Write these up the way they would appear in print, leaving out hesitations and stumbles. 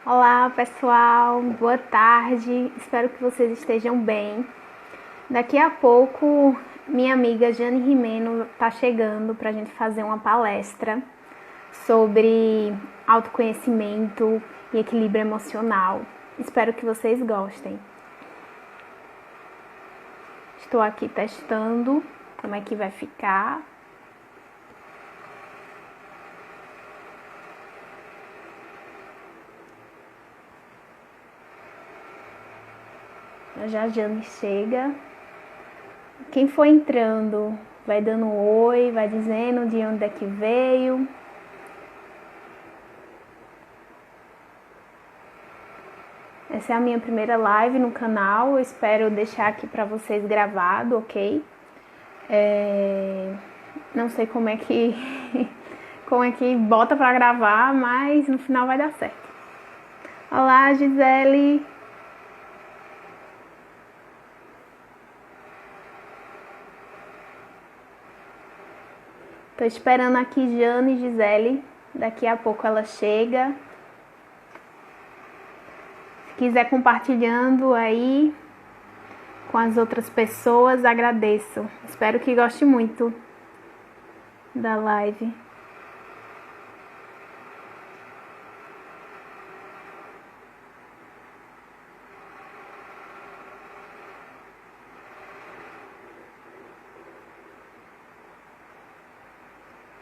Olá, pessoal. Boa tarde. Espero que vocês estejam bem. Daqui a pouco, minha amiga Jane Rimeno está chegando para a gente fazer uma palestra sobre autoconhecimento e equilíbrio emocional. Espero que vocês gostem. Estou aqui testando como é que vai ficar. Já a Jane chega. Quem for entrando vai dando um oi, vai dizendo de onde é que veio. Essa é a minha primeira live no canal. Eu espero deixar aqui para vocês gravado, ok? Não sei como é que como é que bota para gravar, mas no final vai dar certo. Olá, Gisele. Tô esperando aqui Jane e Gisele. Daqui a pouco ela chega. Se quiser compartilhando aí com as outras pessoas, agradeço. Espero que goste muito da live.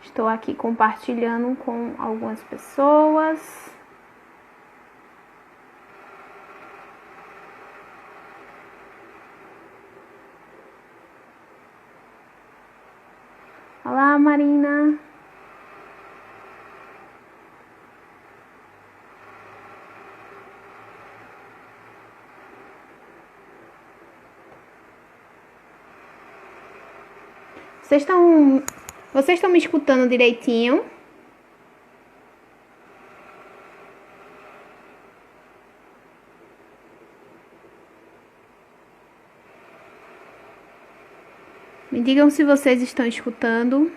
Estou aqui compartilhando com algumas pessoas. Olá, Marina. Vocês estão me escutando direitinho? Me digam se vocês estão escutando.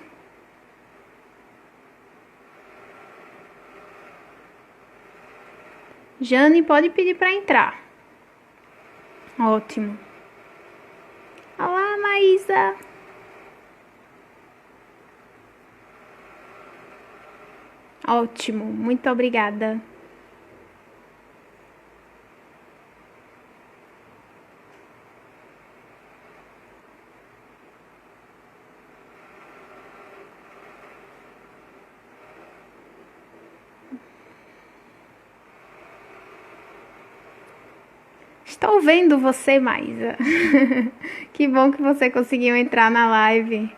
Jane, pode pedir para entrar. Ótimo. Olá, Maísa. Ótimo, muito obrigada. Estou vendo você, Maísa. Que bom que você conseguiu entrar na live.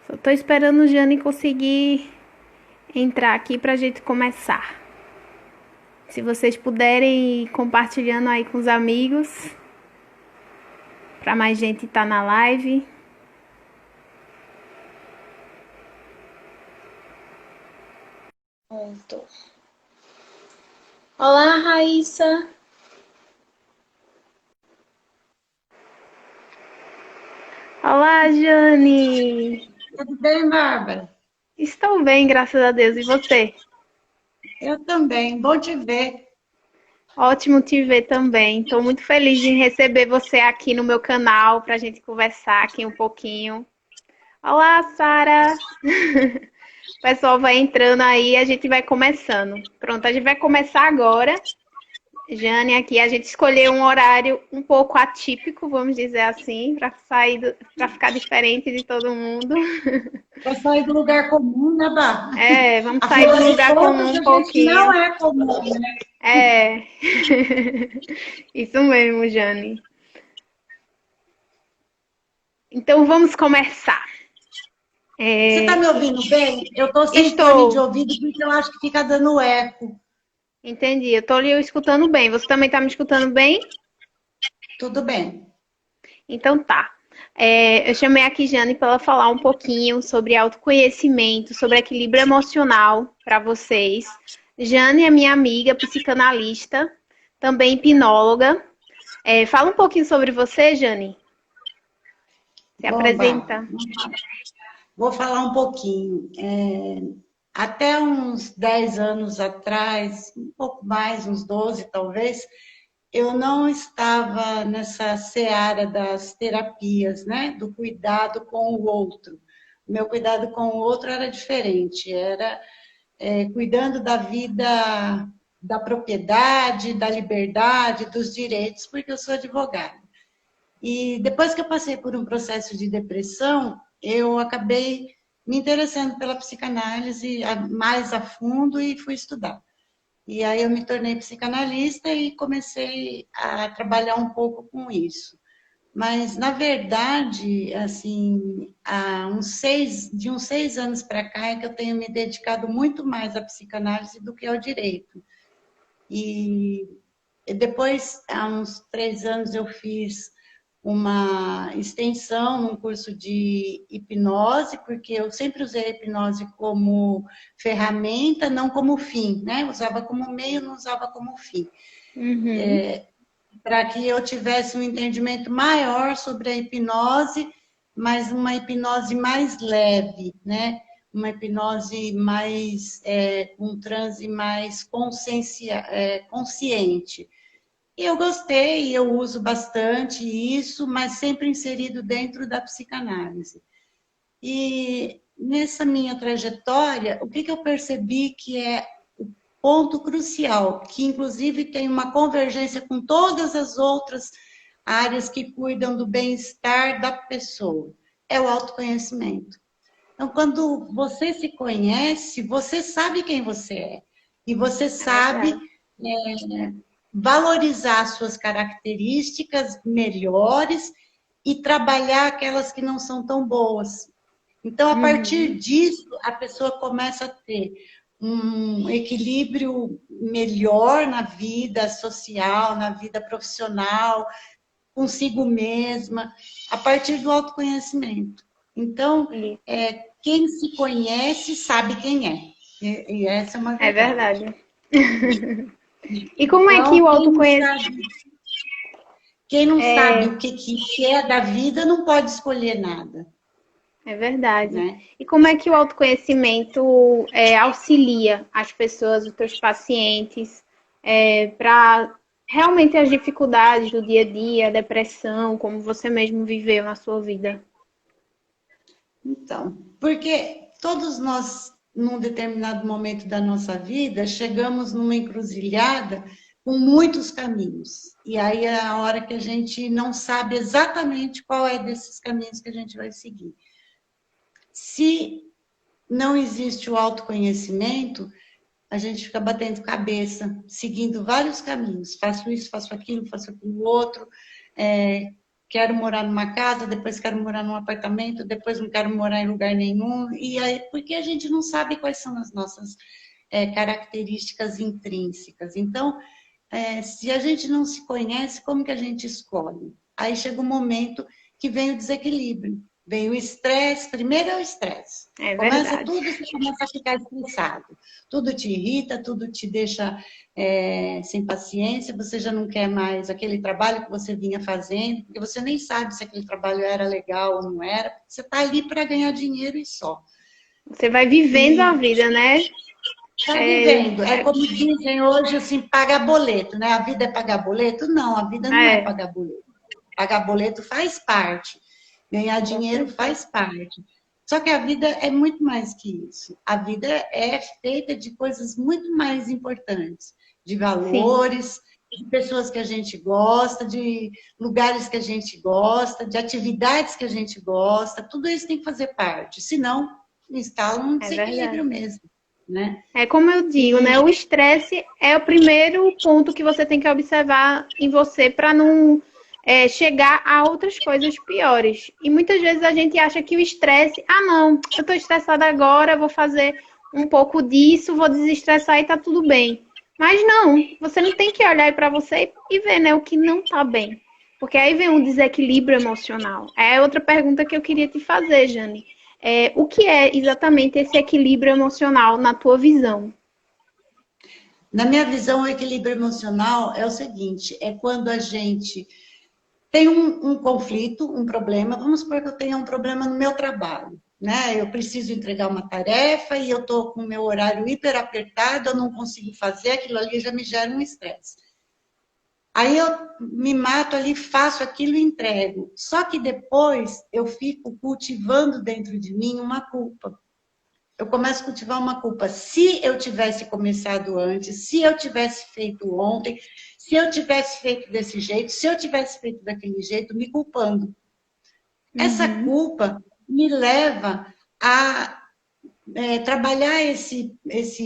Só tô esperando o Jane conseguir entrar aqui pra gente começar. Se vocês puderem ir compartilhando aí com os amigos, pra mais gente estar na live. Pronto. Olá, Raíssa. Olá, Jane. Tudo bem, Bárbara? Estou bem, graças a Deus. E você? Eu também. Bom te ver. Ótimo te ver também. Estou muito feliz em receber você aqui no meu canal para a gente conversar aqui um pouquinho. Olá, Sara. O pessoal vai entrando aí, a gente vai começando. Pronto, a gente vai começar agora. Jane, aqui a gente escolheu um horário um pouco atípico, vamos dizer assim, para ficar diferente de todo mundo. Para sair do lugar comum, né, Bárbara? É, vamos sair Afinal do de lugar comum contas, um a gente pouquinho. não é comum, né? É, isso mesmo, Jane. Então vamos começar. Você está me ouvindo bem? Eu estou sem fone de Estou, ouvido porque eu acho que fica dando eco. entendi. Eu estou lhe escutando bem. Você também está me escutando bem? Tudo bem. Então tá. Eu chamei aqui Jane para ela falar um pouquinho sobre autoconhecimento, sobre equilíbrio emocional para vocês. Jane é minha amiga, psicanalista, também hipnóloga. Fala um pouquinho sobre você, Jane. Se Bom, Bárbara, apresenta. vou falar um pouquinho. até uns 10 anos atrás, um pouco mais, uns 12 talvez, eu não estava nessa seara das terapias, né? Do cuidado com o outro. O meu cuidado com o outro era diferente, era cuidando da vida, da propriedade, da liberdade, dos direitos, porque eu sou advogada. E depois que eu passei por um processo de depressão, eu acabei me interessando pela psicanálise mais a fundo e fui estudar. E aí eu me tornei psicanalista e comecei a trabalhar um pouco com isso. Mas, na verdade, assim, de uns 6 anos para cá é que eu tenho me dedicado muito mais à psicanálise do que ao direito. E depois, há uns 3 anos, eu fiz uma extensão num curso de hipnose, porque eu sempre usei a hipnose como ferramenta, não como fim, né? Usava como meio, não usava como fim. Uhum. Para que eu tivesse um entendimento maior sobre a hipnose, mas uma hipnose mais leve, né? Uma hipnose mais, um transe mais consciente. E eu gostei, eu uso bastante isso, mas sempre inserido dentro da psicanálise. E nessa minha trajetória, o que eu percebi que é o ponto crucial, que inclusive tem uma convergência com todas as outras áreas que cuidam do bem-estar da pessoa, é o autoconhecimento. Então, quando você se conhece, você sabe quem você é. E você É verdade. sabe valorizar suas características melhores e trabalhar aquelas que não são tão boas. Então, a partir Uhum. disso, a pessoa começa a ter um equilíbrio melhor na vida social, na vida profissional, consigo mesma, a partir do autoconhecimento. Então, E quem se conhece sabe quem é. E essa é uma é verdade. verdade. E como é que Então, o autoconhecimento. quem não sabe É, o que é da vida não pode escolher nada, é verdade. né? E como é que o autoconhecimento auxilia as pessoas, os teus pacientes, para realmente as dificuldades do dia a dia, a depressão, como você mesmo viveu na sua vida? Então, porque todos nós, num determinado momento da nossa vida, chegamos numa encruzilhada com muitos caminhos. E aí é a hora que a gente não sabe exatamente qual é desses caminhos que a gente vai seguir. Se não existe o autoconhecimento, a gente fica batendo cabeça, seguindo vários caminhos. Faço isso, faço aquilo outro. Quero morar numa casa, depois quero morar num apartamento, depois não quero morar em lugar nenhum. E aí, porque a gente não sabe quais são as nossas características intrínsecas. Então, se a gente não se conhece, como que a gente escolhe? Aí chega um momento que vem o desequilíbrio. Vem o estresse, primeiro é o estresse. É Começa verdade. tudo, você começa a ficar estressado. Tudo te irrita, tudo te deixa sem paciência, você já não quer mais aquele trabalho que você vinha fazendo, porque você nem sabe se aquele trabalho era legal ou não era, você está ali para ganhar dinheiro e só. Você vai vivendo a E vida, né? está É, vivendo. É como dizem hoje, assim, pagar boleto, né? A vida é pagar boleto? Não, a vida não é é, pagar boleto. Pagar boleto faz parte. Ganhar com dinheiro certeza. faz parte. Só que a vida é muito mais que isso. A vida é feita de coisas muito mais importantes, de Sim, valores, de pessoas que a gente gosta, de lugares que a gente gosta, de atividades que a gente gosta. Tudo isso tem que fazer parte. Senão, instala um é verdade. desequilíbrio mesmo, né? É como eu digo, E né? O estresse é o primeiro ponto que você tem que observar em você para não chegar a outras coisas piores. E muitas vezes a gente acha que o estresse, não, eu estou estressada agora, vou fazer um pouco disso, vou desestressar e tá tudo bem. Mas não, você não tem que olhar para você e ver, né, o que não tá bem. Porque aí vem um desequilíbrio emocional. É outra pergunta que eu queria te fazer, Jane. O que é exatamente esse equilíbrio emocional na tua visão? na minha visão, o equilíbrio emocional é o seguinte: é quando a gente tem um conflito, um problema. Vamos supor que eu tenha um problema no meu trabalho. né? Eu preciso entregar uma tarefa e eu estou com o meu horário hiper apertado, eu não consigo fazer, aquilo ali já me gera um estresse. Aí eu me mato ali, faço aquilo e entrego. Só que depois eu fico cultivando dentro de mim uma culpa. Eu começo a cultivar uma culpa. Se eu tivesse começado antes, se eu tivesse feito ontem, se eu tivesse feito desse jeito, se eu tivesse feito daquele jeito, me culpando. Essa culpa me leva a trabalhar esse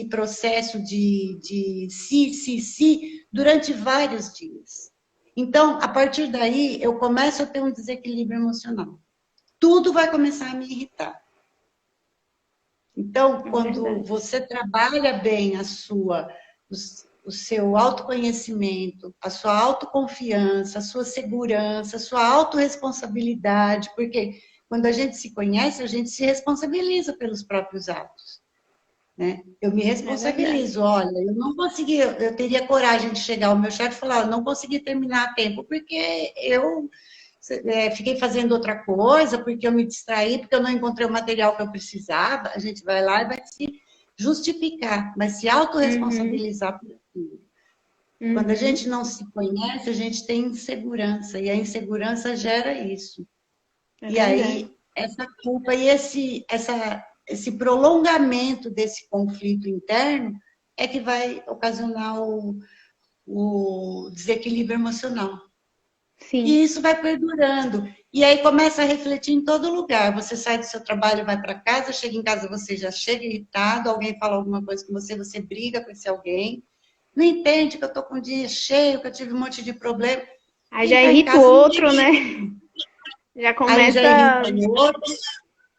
processo de si, durante vários dias. Então, a partir daí, eu começo a ter um desequilíbrio emocional. Tudo vai começar a me irritar. Então, quando você trabalha bem o seu autoconhecimento, a sua autoconfiança, a sua segurança, a sua autorresponsabilidade, porque quando a gente se conhece, a gente se responsabiliza pelos próprios atos. Né? Eu me responsabilizo, olha, eu não consegui, eu teria coragem de chegar ao meu chefe e falar, eu não consegui terminar a tempo, porque eu fiquei fazendo outra coisa, porque eu me distraí, porque eu não encontrei o material que eu precisava. A gente vai lá e vai se justificar, mas se autorresponsabilizar por aquilo. Quando a gente não se conhece, a gente tem insegurança, e a insegurança gera isso. E aí, essa culpa e esse prolongamento desse conflito interno é que vai ocasionar o desequilíbrio emocional. Sim. E isso vai perdurando. E aí começa a refletir em todo lugar. Você sai do seu trabalho, vai para casa, chega em casa, você já chega irritado, alguém fala alguma coisa com você, você briga com esse alguém. Não entende que eu estou com o dia cheio, que eu tive um monte de problema. Aí já irrita o outro, né? Já começa... Aí já irrita o outro.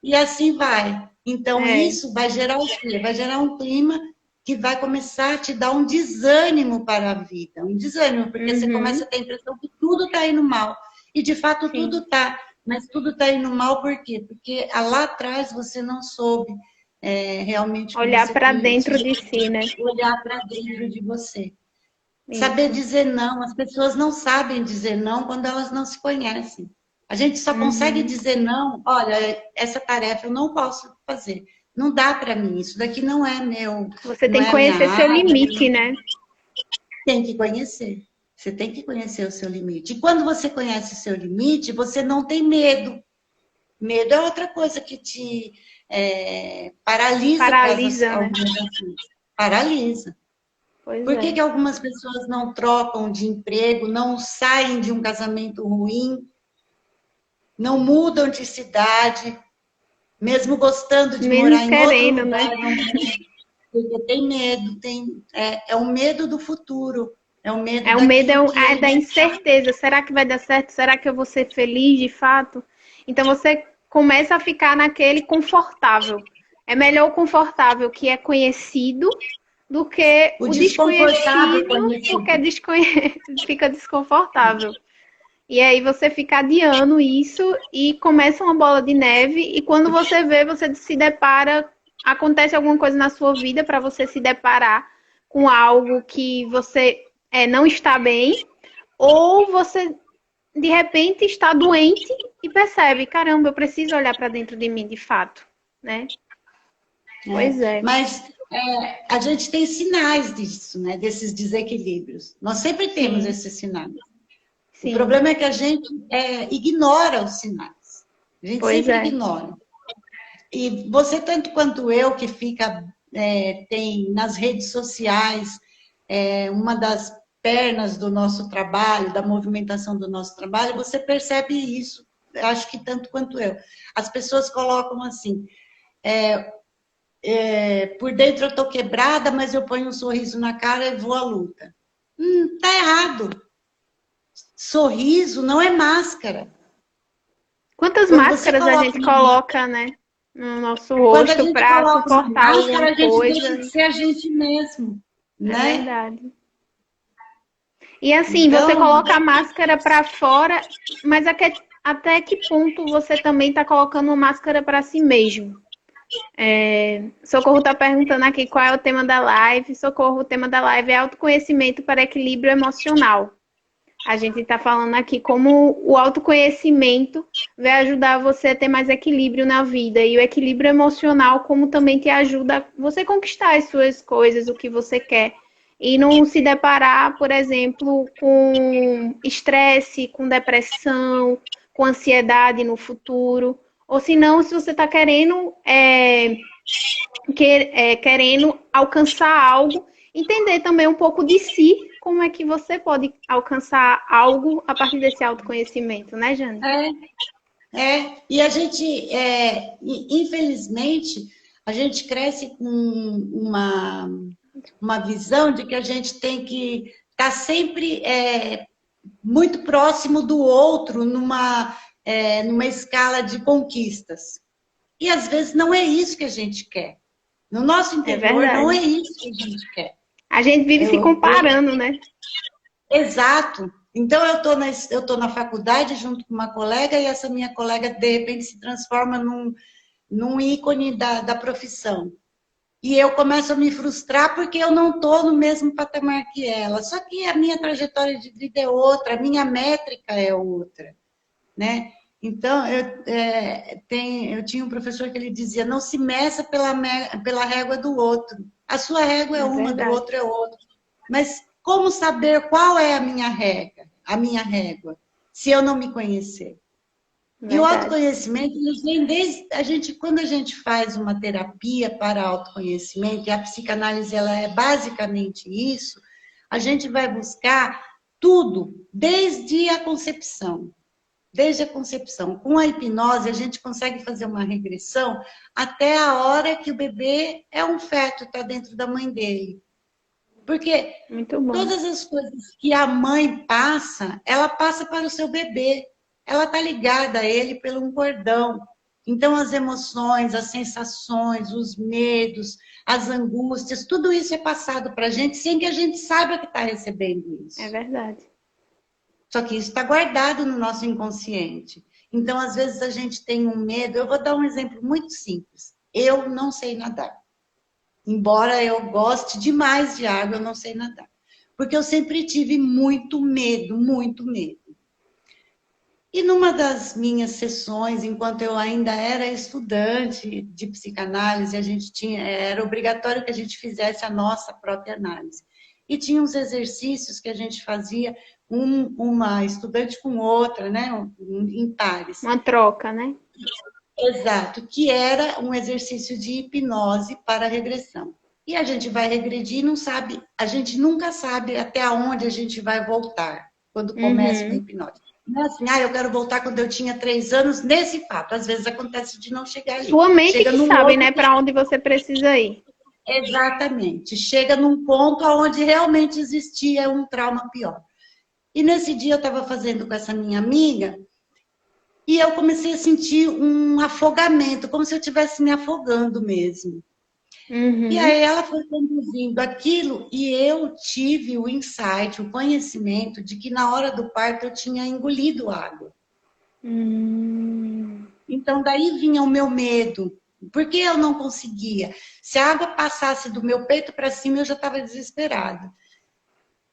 E assim vai. Então, isso vai gerar o quê? Vai gerar um clima que vai começar a te dar um desânimo para a vida. Um desânimo, porque você começa a ter a impressão que tudo está indo mal. E, de fato, tudo está. Mas tudo está indo mal por quê? Porque lá atrás você não soube realmente... olhar para dentro de si, né? Olhar para dentro de você. Isso. Saber dizer não. As pessoas não sabem dizer não quando elas não se conhecem. A gente só consegue dizer não, olha, essa tarefa eu não posso fazer. Não dá para mim, isso daqui não é meu... Você tem que conhecer seu limite, né? Tem que conhecer. Você tem que conhecer o seu limite. E quando você conhece o seu limite, você não tem medo. Medo é outra coisa que te paralisa. Paralisa, né? Paralisa. Por que algumas pessoas não trocam de emprego, não saem de um casamento ruim, não mudam de cidade, mesmo gostando de morar em outro lugar, né? Porque tem medo, é o medo do futuro, é o medo da incerteza. Será que vai dar certo? Será que eu vou ser feliz de fato? Então você começa a ficar naquele confortável. É melhor o confortável que é conhecido do que o desconhecido, porque fica desconfortável. E aí você fica adiando isso e começa uma bola de neve, e quando você vê, você se depara, acontece alguma coisa na sua vida para você se deparar com algo que você não está bem, ou você de repente está doente e percebe, caramba, eu preciso olhar para dentro de mim de fato, né? Pois é. Mas a gente tem sinais disso, né? Desses desequilíbrios. Nós sempre temos esses sinais. Sim. O problema é que a gente ignora os sinais. A gente sempre ignora. E você, tanto quanto eu, que tem nas redes sociais uma das pernas do nosso trabalho, da movimentação do nosso trabalho, você percebe isso, acho que tanto quanto eu. As pessoas colocam assim, por dentro eu tô quebrada, mas eu ponho um sorriso na cara e vou à luta. Tá errado. Sorriso não é máscara. Quantas máscaras a gente coloca, né? No nosso rosto para suportar alguma coisa. A gente deixa de ser a gente mesmo, né? É verdade. E assim, então, você coloca a máscara para fora, mas até que ponto você também está colocando uma máscara para si mesmo? Socorro está perguntando aqui qual é o tema da live. Socorro, o tema da live é autoconhecimento para equilíbrio emocional. A gente está falando aqui como o autoconhecimento vai ajudar você a ter mais equilíbrio na vida. E o equilíbrio emocional, como também te ajuda a você conquistar as suas coisas, o que você quer. E não se deparar, por exemplo, com estresse, com depressão, com ansiedade no futuro. Ou se não, se você está querendo alcançar algo, entender também um pouco de si, como é que você pode alcançar algo a partir desse autoconhecimento, né, Jane? E a gente, infelizmente, a gente cresce com uma visão de que a gente tem que estar sempre muito próximo do outro numa escala de conquistas. E às vezes não é isso que a gente quer. No nosso interior não é isso que a gente quer. A gente vive se comparando, né? Exato. Então eu tô na faculdade junto com uma colega e essa minha colega de repente se transforma num ícone da profissão. E eu começo a me frustrar porque eu não estou no mesmo patamar que ela. Só que a minha trajetória de vida é outra, a minha métrica é outra, né? Então, eu tinha um professor que ele dizia, não se meça pela régua do outro. A sua régua é uma, do outro é outra. Mas como saber qual é a minha régua, se eu não me conhecer? Verdade. E o autoconhecimento, ele vem desde quando a gente faz uma terapia para autoconhecimento, e a psicanálise ela é basicamente isso, a gente vai buscar tudo, desde a concepção. Desde a concepção. Com a hipnose, a gente consegue fazer uma regressão até a hora que o bebê é um feto, está dentro da mãe dele. Porque todas as coisas que a mãe passa, ela passa para o seu bebê. Ela está ligada a ele pelo um cordão. Então, as emoções, as sensações, os medos, as angústias, tudo isso é passado para a gente sem que a gente saiba que está recebendo isso. É verdade. Só que isso está guardado no nosso inconsciente. Então, às vezes, a gente tem um medo. Eu vou dar um exemplo muito simples. Eu não sei nadar. Embora eu goste demais de água, eu não sei nadar. Porque eu sempre tive muito medo, muito medo. E numa das minhas sessões, enquanto eu ainda era estudante de psicanálise, era obrigatório que a gente fizesse a nossa própria análise. E tinha uns exercícios que a gente fazia, uma estudante com outra, né, em pares. Uma troca, né? Exato, que era um exercício de hipnose para regressão. E a gente vai regredir e não sabe, a gente nunca sabe até onde a gente vai voltar quando começa uma hipnose. Não é assim, eu quero voltar quando eu tinha 3 anos nesse fato. Às vezes acontece de não chegar ali. Sua mente que sabe, né, para onde você precisa ir. Exatamente. Chega num ponto onde realmente existia um trauma pior. E nesse dia eu estava fazendo com essa minha amiga e eu comecei a sentir um afogamento, como se eu estivesse me afogando mesmo. E aí ela foi conduzindo aquilo e eu tive o insight, o conhecimento de que na hora do parto eu tinha engolido água. Então daí vinha o meu medo. Por que eu não conseguia? Se a água passasse do meu peito para cima, eu já estava desesperada.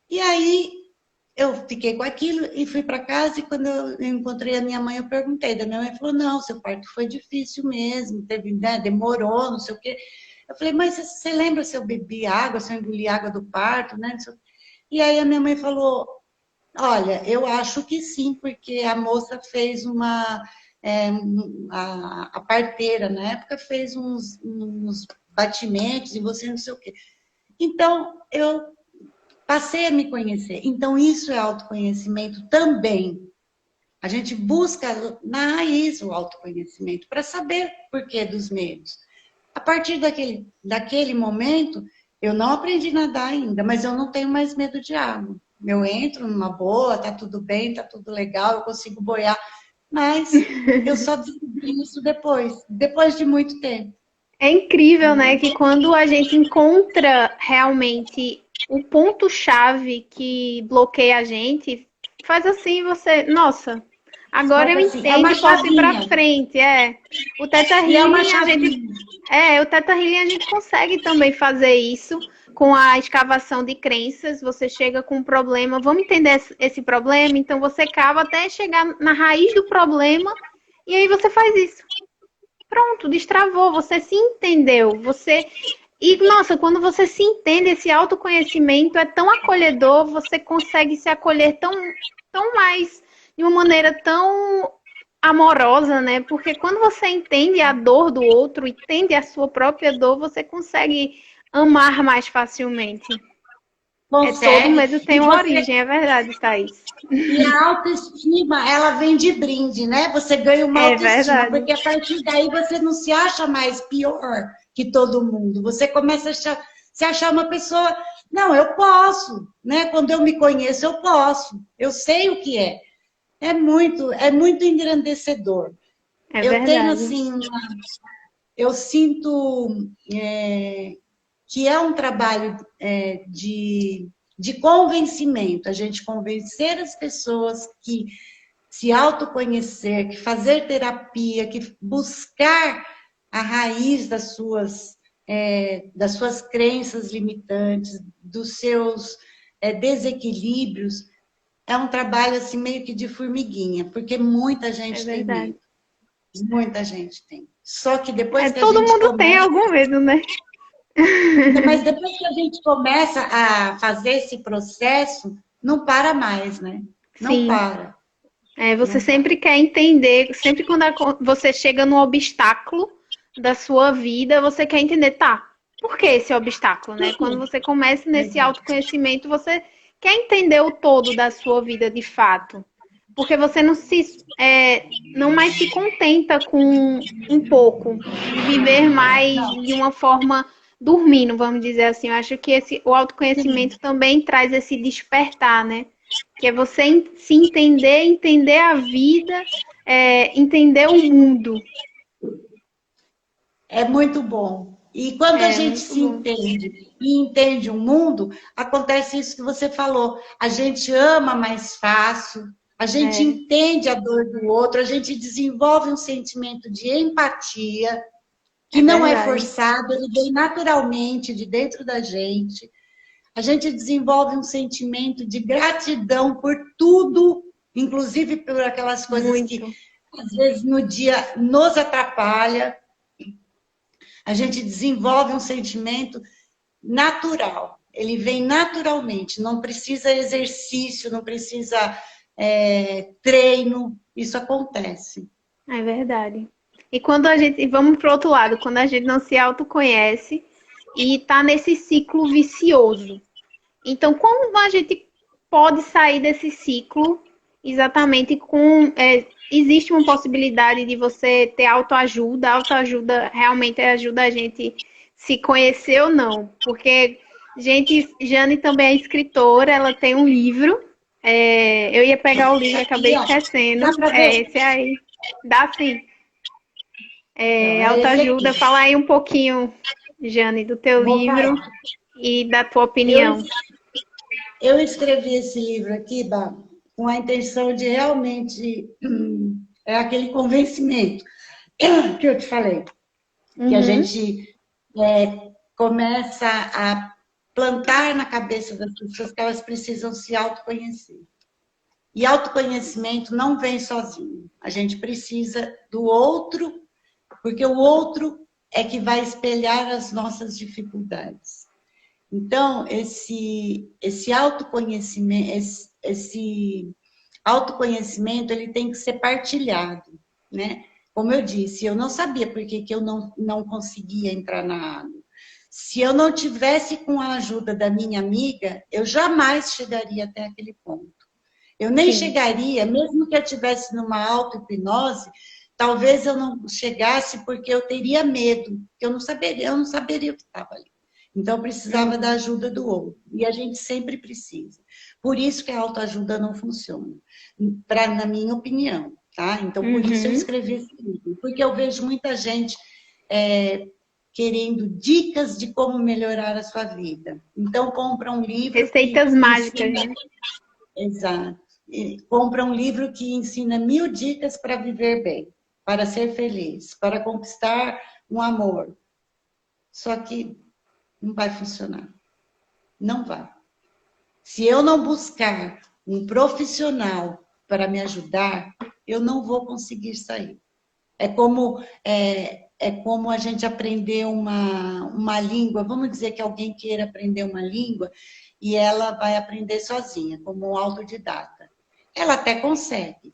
E aí eu fiquei com aquilo e fui para casa e quando eu encontrei a minha mãe, eu perguntei. Da minha mãe falou, não, seu parto foi difícil mesmo, teve, né, demorou, não sei o quê. Eu falei, mas você lembra se eu bebi água, se eu engoli água do parto, né? E aí a minha mãe falou, olha, eu acho que sim, porque a moça fez a parteira, na época, fez uns batimentos e você não sei o quê. Então, eu passei a me conhecer. Então, isso é autoconhecimento também. A gente busca na raiz o autoconhecimento para saber o porquê dos medos. A partir daquele momento, eu não aprendi a nadar ainda, mas eu não tenho mais medo de água. Eu entro numa boa, tá tudo bem, tá tudo legal, eu consigo boiar. Mas eu só descobri isso depois de muito tempo. É incrível, né? Que quando a gente encontra realmente o ponto-chave que bloqueia a gente, faz assim você... Nossa, agora eu entendo e posso ir pra frente. O Theta Healing, o Theta Healing a gente consegue também fazer isso, com a escavação de crenças, você chega com um problema, vamos entender esse problema, então você cava até chegar na raiz do problema, e aí você faz isso. Pronto, destravou, você se entendeu, você... E, nossa, quando você se entende, esse autoconhecimento é tão acolhedor, você consegue se acolher tão mais, de uma maneira tão amorosa, né? Porque quando você entende a dor do outro, entende a sua própria dor, você consegue amar mais facilmente. Todo Consegue. medo tem uma origem, é verdade, Thaís. E a autoestima, ela vem de brinde, né? Você ganha uma autoestima, verdade. porque a partir daí você não se acha mais pior que todo mundo. Você começa a se achar uma pessoa, não, eu posso, né? Quando eu me conheço, eu posso. Eu sei o que é. É muito engrandecedor. Eu tenho, assim, eu sinto que é um trabalho de convencimento, a gente convencer as pessoas que se autoconhecer, que fazer terapia, que buscar a raiz das suas crenças limitantes, dos seus desequilíbrios, é um trabalho assim meio que de formiguinha, porque muita gente tem medo. Muita gente tem. Só que depois que a todo gente mundo começa... tem algum medo, né? Mas depois que a gente começa a fazer esse processo, não para mais, né? Não Sim. para. Você sempre quer entender, sempre quando você chega no obstáculo da sua vida, você quer entender, tá, por que esse obstáculo, né? Quando você começa nesse autoconhecimento, você quer entender o todo da sua vida de fato. Porque você não mais se contenta com um pouco, viver mais de uma forma dormindo, vamos dizer assim. Eu acho que o autoconhecimento também traz esse despertar, né? Que é você se entender a vida, entender o mundo. É muito bom. E quando a gente se entende e entende o mundo, acontece isso que você falou. A gente ama mais fácil, a gente entende a dor do outro, a gente desenvolve um sentimento de empatia, que não é forçado, ele vem naturalmente de dentro da gente. A gente desenvolve um sentimento de gratidão por tudo, inclusive por aquelas coisas que às vezes no dia nos atrapalha. A gente desenvolve um sentimento natural. Ele vem naturalmente, não precisa exercício, não precisa treino, isso acontece. É verdade. E quando vamos para o outro lado, quando a gente não se autoconhece e está nesse ciclo vicioso. Então, como a gente pode sair desse ciclo exatamente existe uma possibilidade de você ter autoajuda. A autoajuda realmente ajuda a gente se conhecer ou não. Porque, Jane também é escritora, ela tem um livro. Eu ia pegar o livro, acabei esquecendo. Esse aí. Dá sim. Autoajuda. Fala aí um pouquinho, Jane, do teu livro e da tua opinião. Eu escrevi esse livro aqui, Bá, com a intenção de realmente aquele convencimento que eu te falei, que a gente começa a plantar na cabeça das pessoas que elas precisam se autoconhecer. E autoconhecimento não vem sozinho. A gente precisa do outro, porque o outro é que vai espelhar as nossas dificuldades. Então, esse autoconhecimento, ele tem que ser partilhado, né? Como eu disse, eu não sabia por que eu não conseguia entrar na água. Se eu não tivesse com a ajuda da minha amiga, eu jamais chegaria até aquele ponto. Eu nem chegaria, mesmo que eu estivesse numa auto-hipnose, talvez eu não chegasse porque eu teria medo, eu não saberia o que estava ali. Então, eu precisava da ajuda do outro. E a gente sempre precisa. Por isso que a autoajuda não funciona, na minha opinião. Tá? Então, por isso eu escrevi esse livro. Porque eu vejo muita gente querendo dicas de como melhorar a sua vida. Então, compra um livro... Receitas mágicas, né? Exato. Compra um livro que ensina 1000 dicas para viver bem, para ser feliz, para conquistar um amor. Só que não vai funcionar. Não vai. Se eu não buscar um profissional para me ajudar, eu não vou conseguir sair. É como a gente aprender uma língua. Vamos dizer que alguém queira aprender uma língua e ela vai aprender sozinha, como um autodidata. Ela até consegue.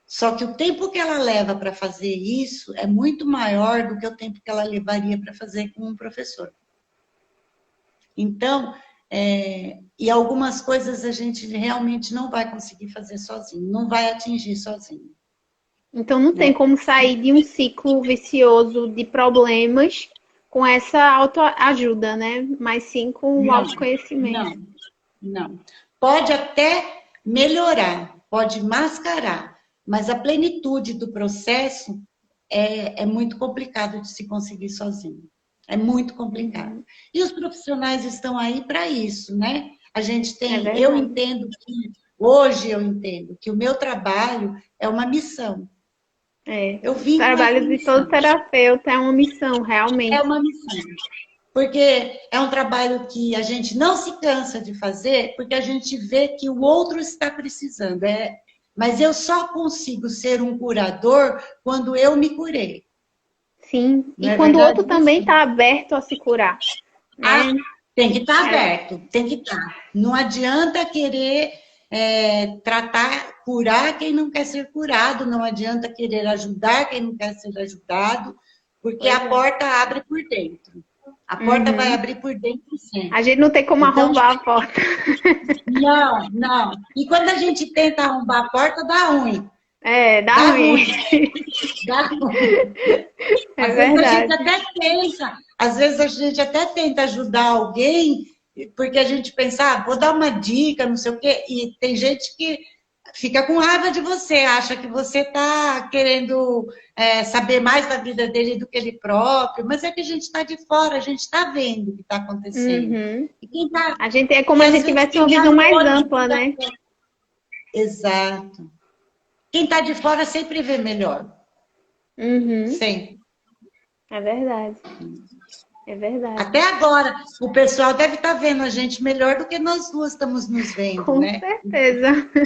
Só que o tempo que ela leva para fazer isso é muito maior do que o tempo que ela levaria para fazer com um professor. Então, e algumas coisas a gente realmente não vai conseguir fazer sozinho, não vai atingir sozinho. Então não tem Né? como sair de um ciclo vicioso de problemas com essa autoajuda, né? Mas sim com o Não, autoconhecimento. não, não. Pode até melhorar, pode mascarar, mas a plenitude do processo é muito complicado de se conseguir sozinho. É muito complicado. Uhum. E os profissionais estão aí para isso, né? A gente É tem, verdade. hoje eu entendo que o meu trabalho é uma missão. É. Eu O vim com essa trabalho de todo missão. terapeuta é uma missão, É realmente. uma missão. Porque é um trabalho que a gente não se cansa de fazer, porque a gente vê que o outro está precisando. Mas eu só consigo ser um curador quando eu me curei. Sim. Não E é quando o verdade outro também isso? está aberto a se curar, Ah, né? tem que estar É, aberto, tem que estar. Não adianta querer tratar, curar quem não quer ser curado, não adianta querer ajudar quem não quer ser ajudado, porque pois a é. porta abre por dentro. A porta vai Uhum. abrir por dentro A sempre. gente não tem como Então, arrombar a porta. não, não. E quando a gente tenta arrombar a porta, dá ruim. É, dá Dá ruim. ruim, dá ruim. É Às vezes a gente verdade. até pensa, às vezes a gente até tenta ajudar alguém, porque a gente pensa, vou dar uma dica, não sei o quê, e tem gente que fica com raiva de você, acha que você está querendo saber mais da vida dele do que ele próprio, mas é que a gente está de fora, a gente está vendo o que está acontecendo. Uhum. E, quem tá, A gente é como e a às gente vezes tivesse quem uma está visão no mais olho de ampla, quem tá... né? Exato. Quem está de fora sempre vê melhor. Uhum. Sempre. É verdade. É verdade. Até agora, o pessoal deve estar vendo a gente melhor do que nós duas estamos nos vendo, Com né? certeza. Tá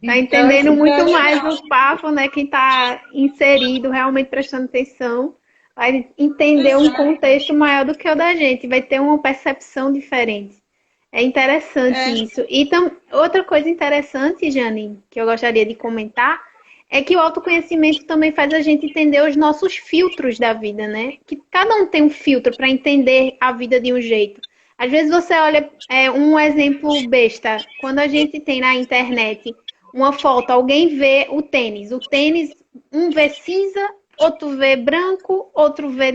Então, entendendo isso é muito mais legal. o papo, né? Quem tá inserido, realmente prestando atenção, vai entender um Exato. contexto maior do que o da gente, vai ter uma percepção diferente. É interessante É, isso. E outra coisa interessante, Jane, que eu gostaria de comentar, é que o autoconhecimento também faz a gente entender os nossos filtros da vida, né? Que cada um tem um filtro para entender a vida de um jeito. Às vezes você olha, um exemplo besta, quando a gente tem na internet uma foto, alguém vê o tênis, um vê cinza, outro vê branco, outro vê.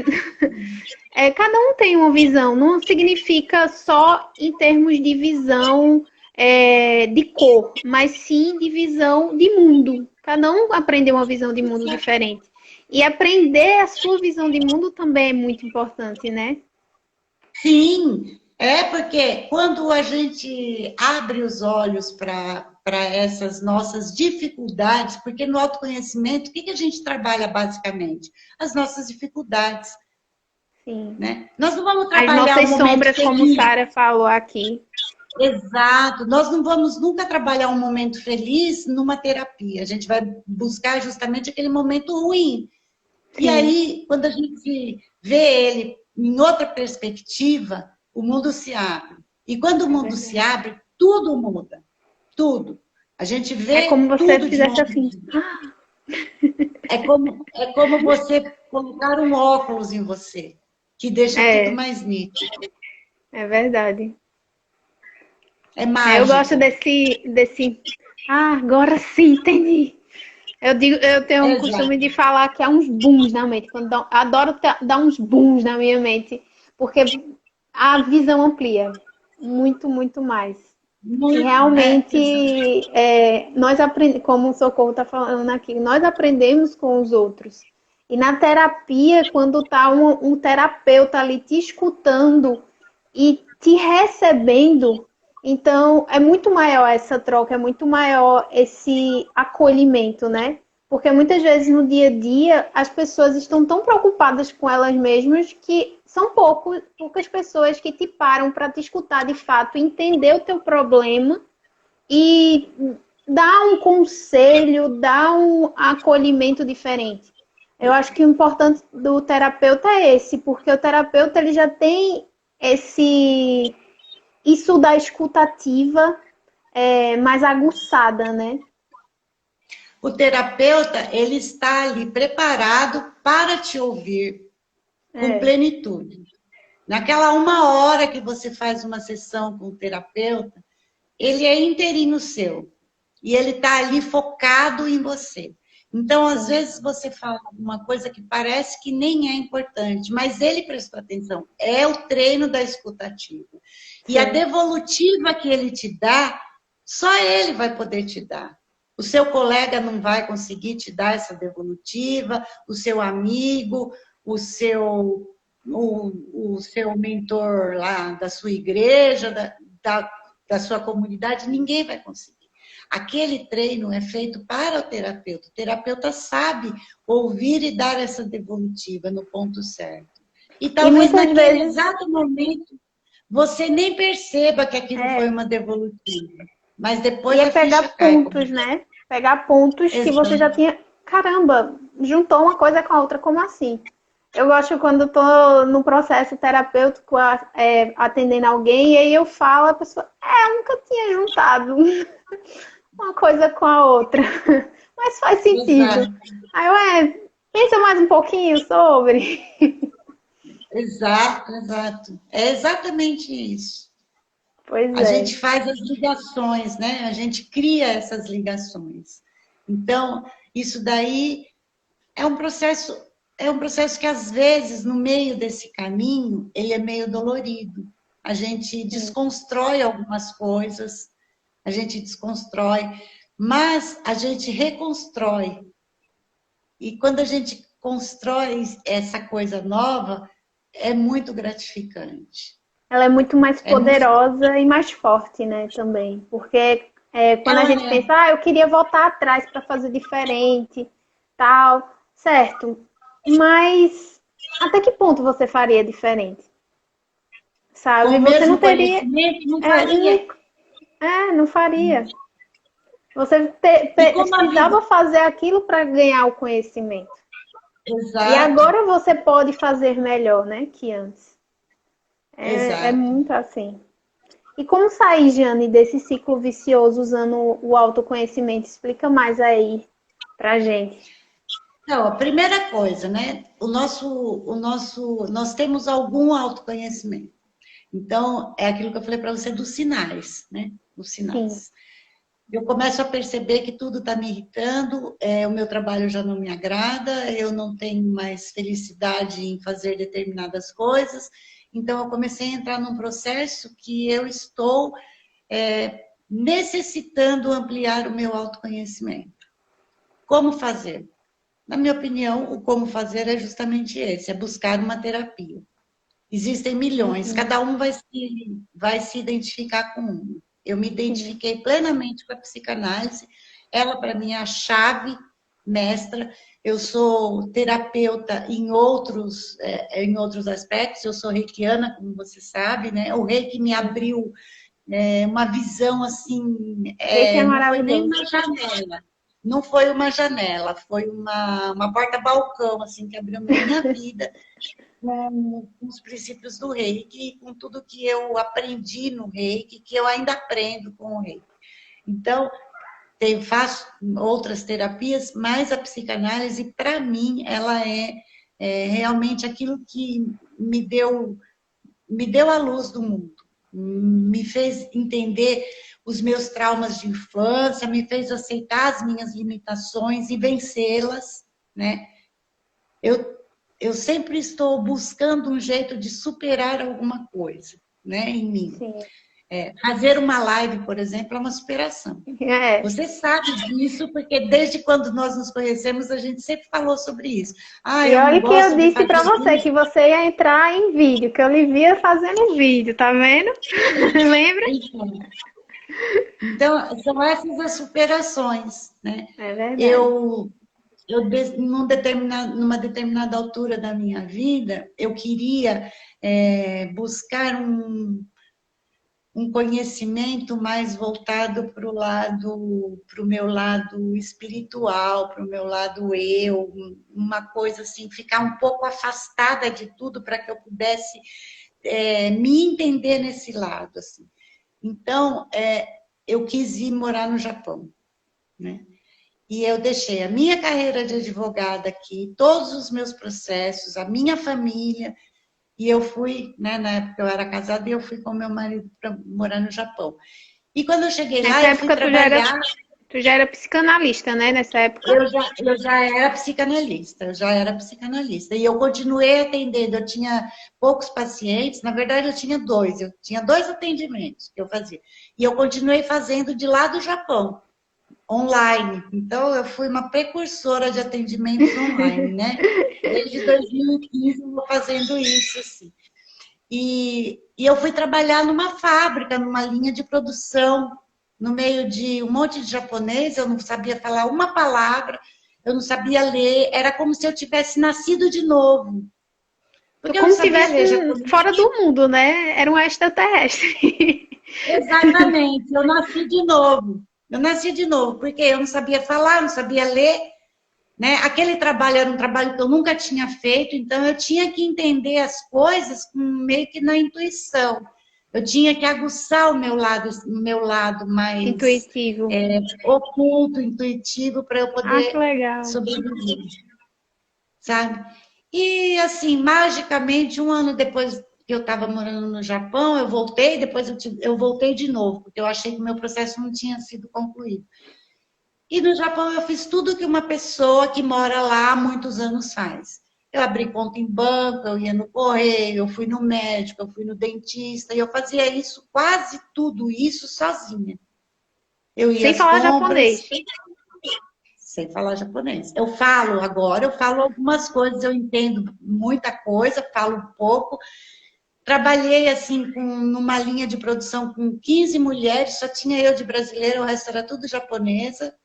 Cada um tem uma visão, não significa só em termos de visão de cor, mas sim de visão de mundo. Cada um aprendeu uma visão de mundo diferente. E aprender a sua visão de mundo também é muito importante, né? sim, porque quando a gente abre os olhos para essas nossas dificuldades, porque no autoconhecimento, o que a gente trabalha basicamente? As nossas dificuldades, Sim. né? Nós não vamos As trabalhar um nossas momento sombras, como feliz. Sara falou aqui. Exato. Nós não vamos nunca trabalhar um momento feliz numa terapia. A gente vai buscar justamente aquele momento ruim. E Sim, aí, quando a gente vê ele em outra perspectiva, o mundo se abre. E quando o é mundo se verdade. abre, tudo muda. Tudo. A gente É vê como você tudo de fizesse novo. assim. É como você colocar um óculos em você, que deixa tudo É, mais nítido. é verdade. É Eu gosto mágico. desse. Ah, agora sim, entendi. Eu tenho um costume Exato. de falar que há uns booms na mente. Adoro dar uns booms na minha mente, porque a visão amplia muito, muito mais. E Muito, realmente, exato. nós aprendemos, como o Socorro está falando aqui, nós aprendemos com os outros. E na terapia, quando está um terapeuta ali te escutando e te recebendo, então é muito maior essa troca, é muito maior esse acolhimento, né? Porque muitas vezes no dia a dia as pessoas estão tão preocupadas com elas mesmas que são poucas pessoas que te param para te escutar de fato, entender o teu problema e dar um conselho, dar um acolhimento diferente. Eu acho que o importante do terapeuta é esse, porque o terapeuta ele já tem isso da escutativa mais aguçada, né? O terapeuta, ele está ali preparado para te ouvir com plenitude. Naquela 1 hora que você faz uma sessão com o terapeuta, ele é inteirinho seu. E ele está ali focado em você. Então, às vezes, você fala uma coisa que parece que nem é importante, mas ele prestou atenção. É o treino da escutativa. E a devolutiva que ele te dá, só ele vai poder te dar. O seu colega não vai conseguir te dar essa devolutiva, o seu amigo, o seu mentor lá da sua igreja, da sua comunidade, ninguém vai conseguir. Aquele treino é feito para o terapeuta. O terapeuta sabe ouvir e dar essa devolutiva no ponto certo. E talvez naquele exato momento você nem perceba que aquilo foi uma devolutiva. Mas depois a ficha cai. Pontos, né? Pegar pontos que você já tinha... Caramba, juntou uma coisa com a outra, como assim? Eu gosto quando estou no processo terapêutico atendendo alguém e aí eu falo, a pessoa, eu nunca tinha juntado uma coisa com a outra, mas faz sentido. Exato. Aí eu, pensa mais um pouquinho sobre. Exato. É exatamente isso. Pois a gente faz as ligações, né? A gente cria essas ligações. Então, isso daí é um processo que, às vezes, no meio desse caminho, ele é meio dolorido. A gente desconstrói algumas coisas, mas a gente reconstrói. E quando a gente constrói essa coisa nova, é muito gratificante. Ela é muito mais poderosa e mais forte, né, também. Porque quando a gente pensa, eu queria voltar atrás para fazer diferente, tal, certo. Mas até que ponto você faria diferente? Sabe? Você não teria... Não faria. Não faria. Você precisava fazer aquilo para ganhar o conhecimento. Exato. E agora você pode fazer melhor, né, que antes. É muito assim. E como sair, Jane, desse ciclo vicioso usando o autoconhecimento? Explica mais aí pra gente. Então, a primeira coisa, né? Nós temos algum autoconhecimento. Então, é aquilo que eu falei para você dos sinais, né? Os sinais. Sim. Eu começo a perceber que tudo está me irritando, o meu trabalho já não me agrada, eu não tenho mais felicidade em fazer determinadas coisas. Então, eu comecei a entrar num processo que eu estou necessitando ampliar o meu autoconhecimento. Como fazer? Na minha opinião, o como fazer é justamente esse, é buscar uma terapia. Existem milhões, cada um vai se identificar com uma. Eu me identifiquei plenamente com a psicanálise, ela para mim é a chave mestra. Eu sou terapeuta em outros aspectos, eu sou reikiana, como você sabe, né? O reiki me abriu uma visão assim, não foi nem uma janela. Não foi uma janela, foi uma porta-balcão, assim, que abriu minha vida com os princípios do reiki, com tudo que aprendi no reiki, que eu ainda aprendo com o reiki. Então, faço outras terapias, mas a psicanálise, para mim, ela é realmente aquilo que me deu a luz do mundo, me fez entender os meus traumas de infância, me fez aceitar as minhas limitações e vencê-las, né? Eu sempre estou buscando um jeito de superar alguma coisa, né, em mim. Fazer uma live, por exemplo, é uma superação. Você sabe disso, porque desde quando nós nos conhecemos, a gente sempre falou sobre isso. E olha que eu disse para você que você ia entrar em vídeo, que eu lhe via fazendo vídeo, tá vendo? Lembra? Então, são essas as superações, né? É verdade. numa determinada altura da minha vida, eu queria buscar um conhecimento mais voltado para o meu lado espiritual, para o meu lado eu, uma coisa assim, ficar um pouco afastada de tudo para que eu pudesse me entender nesse lado, assim. Então, eu quis ir morar no Japão, né? E eu deixei a minha carreira de advogada aqui, todos os meus processos, a minha família, e eu fui, né, na época eu era casada, e eu fui com meu marido para morar no Japão. E quando eu cheguei lá, Nessa eu fui época trabalhar. tu já era psicanalista, né? Nessa época. Eu já era psicanalista, eu já era psicanalista. E eu continuei atendendo, eu tinha poucos pacientes, na verdade eu tinha dois atendimentos que eu fazia. E eu continuei fazendo de lá do Japão, online. Então, eu fui uma precursora de atendimentos online, né? Desde 2015 eu vou fazendo isso, assim. E eu fui trabalhar numa fábrica, numa linha de produção, no meio de um monte de japonês, eu não sabia falar uma palavra, eu não sabia ler, era como se eu tivesse nascido de novo. Porque eu não Como se sabia ler estivesse japonês. fora do mundo, né? Era um extraterrestre. Exatamente, eu nasci de novo. Eu nasci de novo, porque eu não sabia falar, não sabia ler, né? Aquele trabalho era um trabalho que eu nunca tinha feito, então eu tinha que entender as coisas meio que na intuição. Eu tinha que aguçar o meu lado mais Intuitivo. oculto, intuitivo, para eu Ah, que poder legal. sobreviver, sabe? E assim, magicamente, um ano depois que eu estava morando no Japão, eu voltei, depois eu voltei de novo, porque eu achei que o meu processo não tinha sido concluído. E no Japão eu fiz tudo que uma pessoa que mora lá há muitos anos faz. Eu abri conta em banco, eu ia no correio, eu fui no médico, eu fui no dentista, e eu fazia isso, quase tudo isso sozinha. Eu ia Sem às falar compras, japonês. sem falar japonês. Eu falo agora, eu falo algumas coisas, eu entendo muita coisa, falo pouco. Trabalhei assim numa linha de produção com 15 mulheres, só tinha eu de brasileira, o resto era tudo japonesa.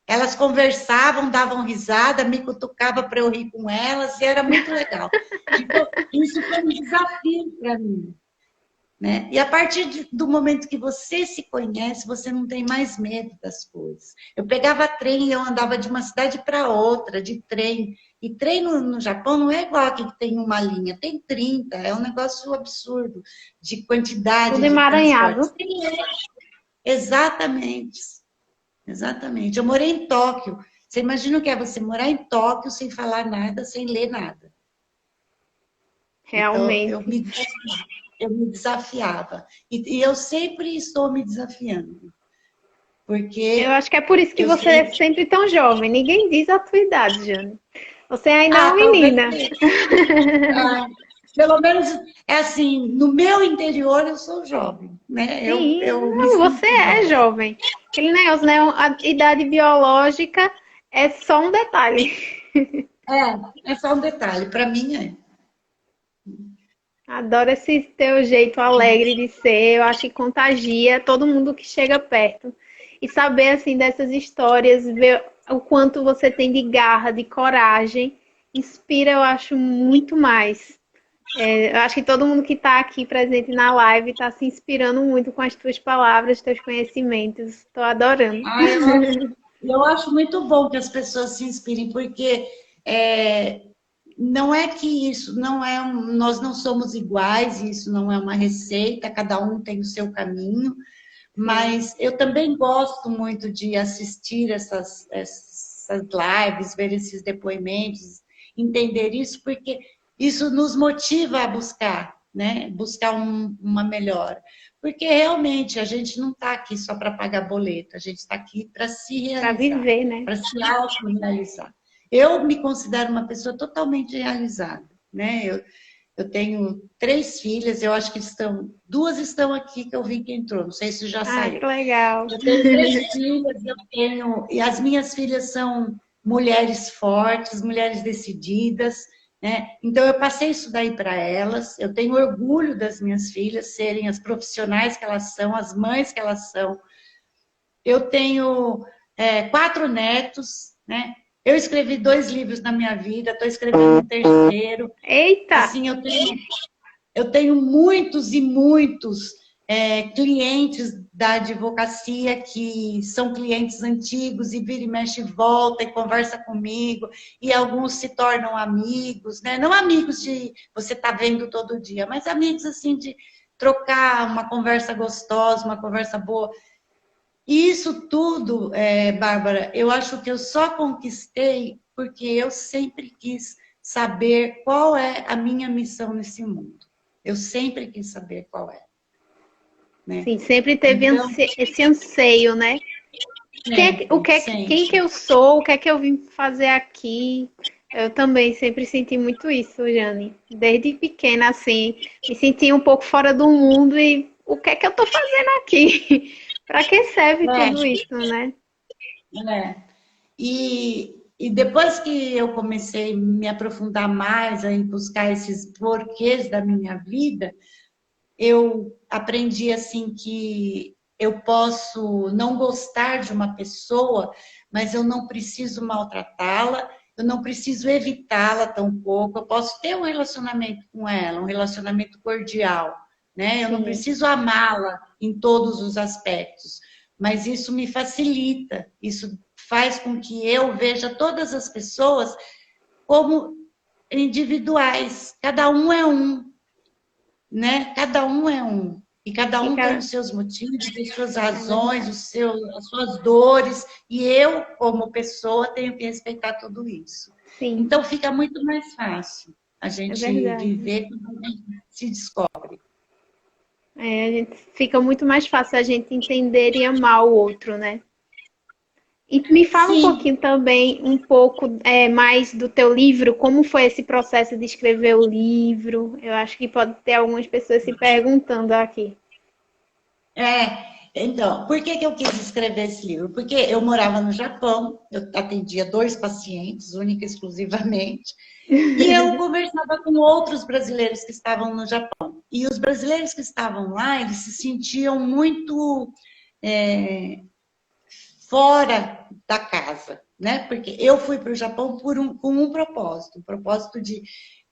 Elas conversavam, davam risada, me cutucava para eu rir com elas, e era muito legal. Então, isso foi um desafio para mim, né? E a partir do momento que você se conhece, você não tem mais medo das coisas. Eu pegava trem e eu andava de uma cidade para outra, de trem. E trem no Japão não é igual aqui que tem uma linha, tem 30, é um negócio absurdo de quantidade Tudo de emaranhado. transportes. Exatamente. Exatamente. Eu morei em Tóquio. Você imagina o que é você morar em Tóquio sem falar nada, sem ler nada. Então, Realmente. eu me desafiava. E eu sempre estou me desafiando. Eu Porque acho que é por isso que eu você é sei. sempre tão jovem. Ninguém diz a tua idade, Jane. Você ainda é uma Talvez. menina. ah, Pelo menos, é assim, no meu interior eu sou jovem, né? Sim, Eu me não, você sinto é jovem. jovem. Aquele negócio, né? A idade biológica é só um detalhe. É só um detalhe, para mim é. Adoro esse teu jeito alegre de ser. Eu acho que contagia todo mundo que chega perto. E saber, assim, dessas histórias, ver o quanto você tem de garra, de coragem, inspira, eu acho, muito mais. Eu acho que todo mundo que está aqui presente na live está se inspirando muito com as tuas palavras, teus conhecimentos. Estou adorando. Ah, eu acho muito bom que as pessoas se inspirem, porque não é que isso não é nós não somos iguais, isso não é uma receita, cada um tem o seu caminho, Sim, mas eu também gosto muito de assistir essas lives, ver esses depoimentos, entender isso, porque isso nos motiva a buscar, né? Buscar uma melhora. Porque realmente a gente não está aqui só para pagar boleto, a gente está aqui para se para realizar, viver, né? para se auto-realizar. Eu me considero uma pessoa totalmente realizada, né? Eu tenho 3 filhas, eu acho que duas estão aqui que eu vi que entrou, não sei se já Ah, saiu. que legal. Eu tenho 3 filhas, e as minhas filhas são mulheres fortes, mulheres decididas, né? Então eu passei isso daí para elas, eu tenho orgulho das minhas filhas serem as profissionais que elas são, as mães que elas são. Eu tenho 4 netos, né? Eu escrevi 2 livros na minha vida, estou escrevendo um terceiro. Eita! Assim, eu tenho muitos e muitos clientes da advocacia que são clientes antigos e vira e mexe e volta e conversa comigo, e alguns se tornam amigos, né? Não amigos de você estar vendo todo dia, mas amigos assim de trocar uma conversa gostosa, uma conversa boa. E isso tudo, Bárbara, eu acho que eu só conquistei porque eu sempre quis saber qual é a minha missão nesse mundo. Eu sempre quis saber qual é, né? Sim, sempre teve Então, esse anseio, né? Quem que sempre. eu sou? O que é que eu vim fazer aqui? Eu também sempre senti muito isso, Jane. Desde pequena, assim, me sentia um pouco fora do mundo e o que é que eu tô fazendo aqui? Para que serve tudo É, isso, né? é. E depois que eu comecei a me aprofundar mais, em buscar esses porquês da minha vida, eu aprendi assim que eu posso não gostar de uma pessoa, mas eu não preciso maltratá-la, eu não preciso evitá-la tampouco, eu posso ter um relacionamento com ela, um relacionamento cordial, né? Eu não Sim, preciso amá-la em todos os aspectos, mas isso me facilita, isso faz com que eu veja todas as pessoas como individuais, cada um é um, né? Cada um é um. E cada um tem fica, os seus motivos, tem suas é razões, verdade. as suas dores, e eu, como pessoa, tenho que respeitar tudo isso. Sim, Então fica muito mais fácil a é gente verdade. viver quando a gente se descobre. É, a gente fica muito mais fácil a gente entender e amar o outro, né? E me fala um Sim, pouquinho também, um pouco mais do teu livro, como foi esse processo de escrever o livro? Eu acho que pode ter algumas pessoas se perguntando aqui. então, por que eu quis escrever esse livro? Porque eu morava no Japão, eu atendia 2 pacientes, única e exclusivamente, e eu conversava com outros brasileiros que estavam no Japão. E os brasileiros que estavam lá, eles se sentiam muito é, fora da casa, né? Porque eu fui para o Japão com um propósito, de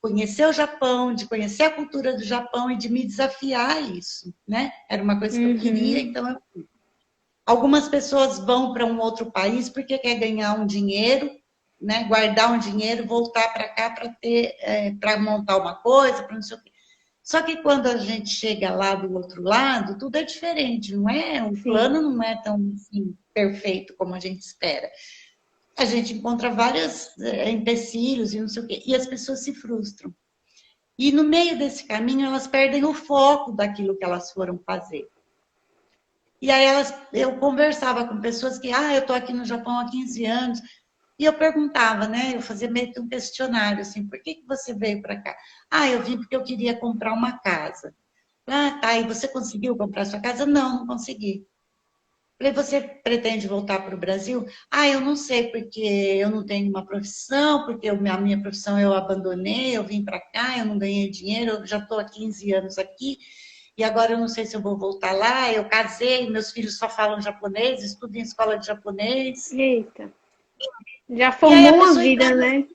conhecer o Japão, de conhecer a cultura do Japão e de me desafiar a isso, né? Era uma coisa que eu queria, Uhum, então eu... Algumas pessoas vão para um outro país porque quer ganhar um dinheiro, né? Guardar um dinheiro, voltar para cá para ter, para montar uma coisa, para não sei o quê. Só que quando a gente chega lá do outro lado, tudo é diferente, não é? O sim, plano não é tão assim, perfeito como a gente espera. A gente encontra vários empecilhos e não sei o quê, e as pessoas se frustram. E no meio desse caminho, elas perdem o foco daquilo que elas foram fazer. E aí eu conversava com pessoas que, eu estou aqui no Japão há 15 anos, e eu perguntava, né? Eu fazia meio que um questionário, assim, por que você veio para cá? Eu vim porque eu queria comprar uma casa. Tá, e você conseguiu comprar sua casa? Não, não consegui. Falei, você pretende voltar para o Brasil? Eu não sei, porque eu não tenho uma profissão, porque a minha profissão eu abandonei, eu vim para cá, eu não ganhei dinheiro, eu já estou há 15 anos aqui, e agora eu não sei se eu vou voltar lá. Eu casei, meus filhos só falam japonês, estudam em escola de japonês. eita. Já E aí formou a uma pessoa vida, entrava. né?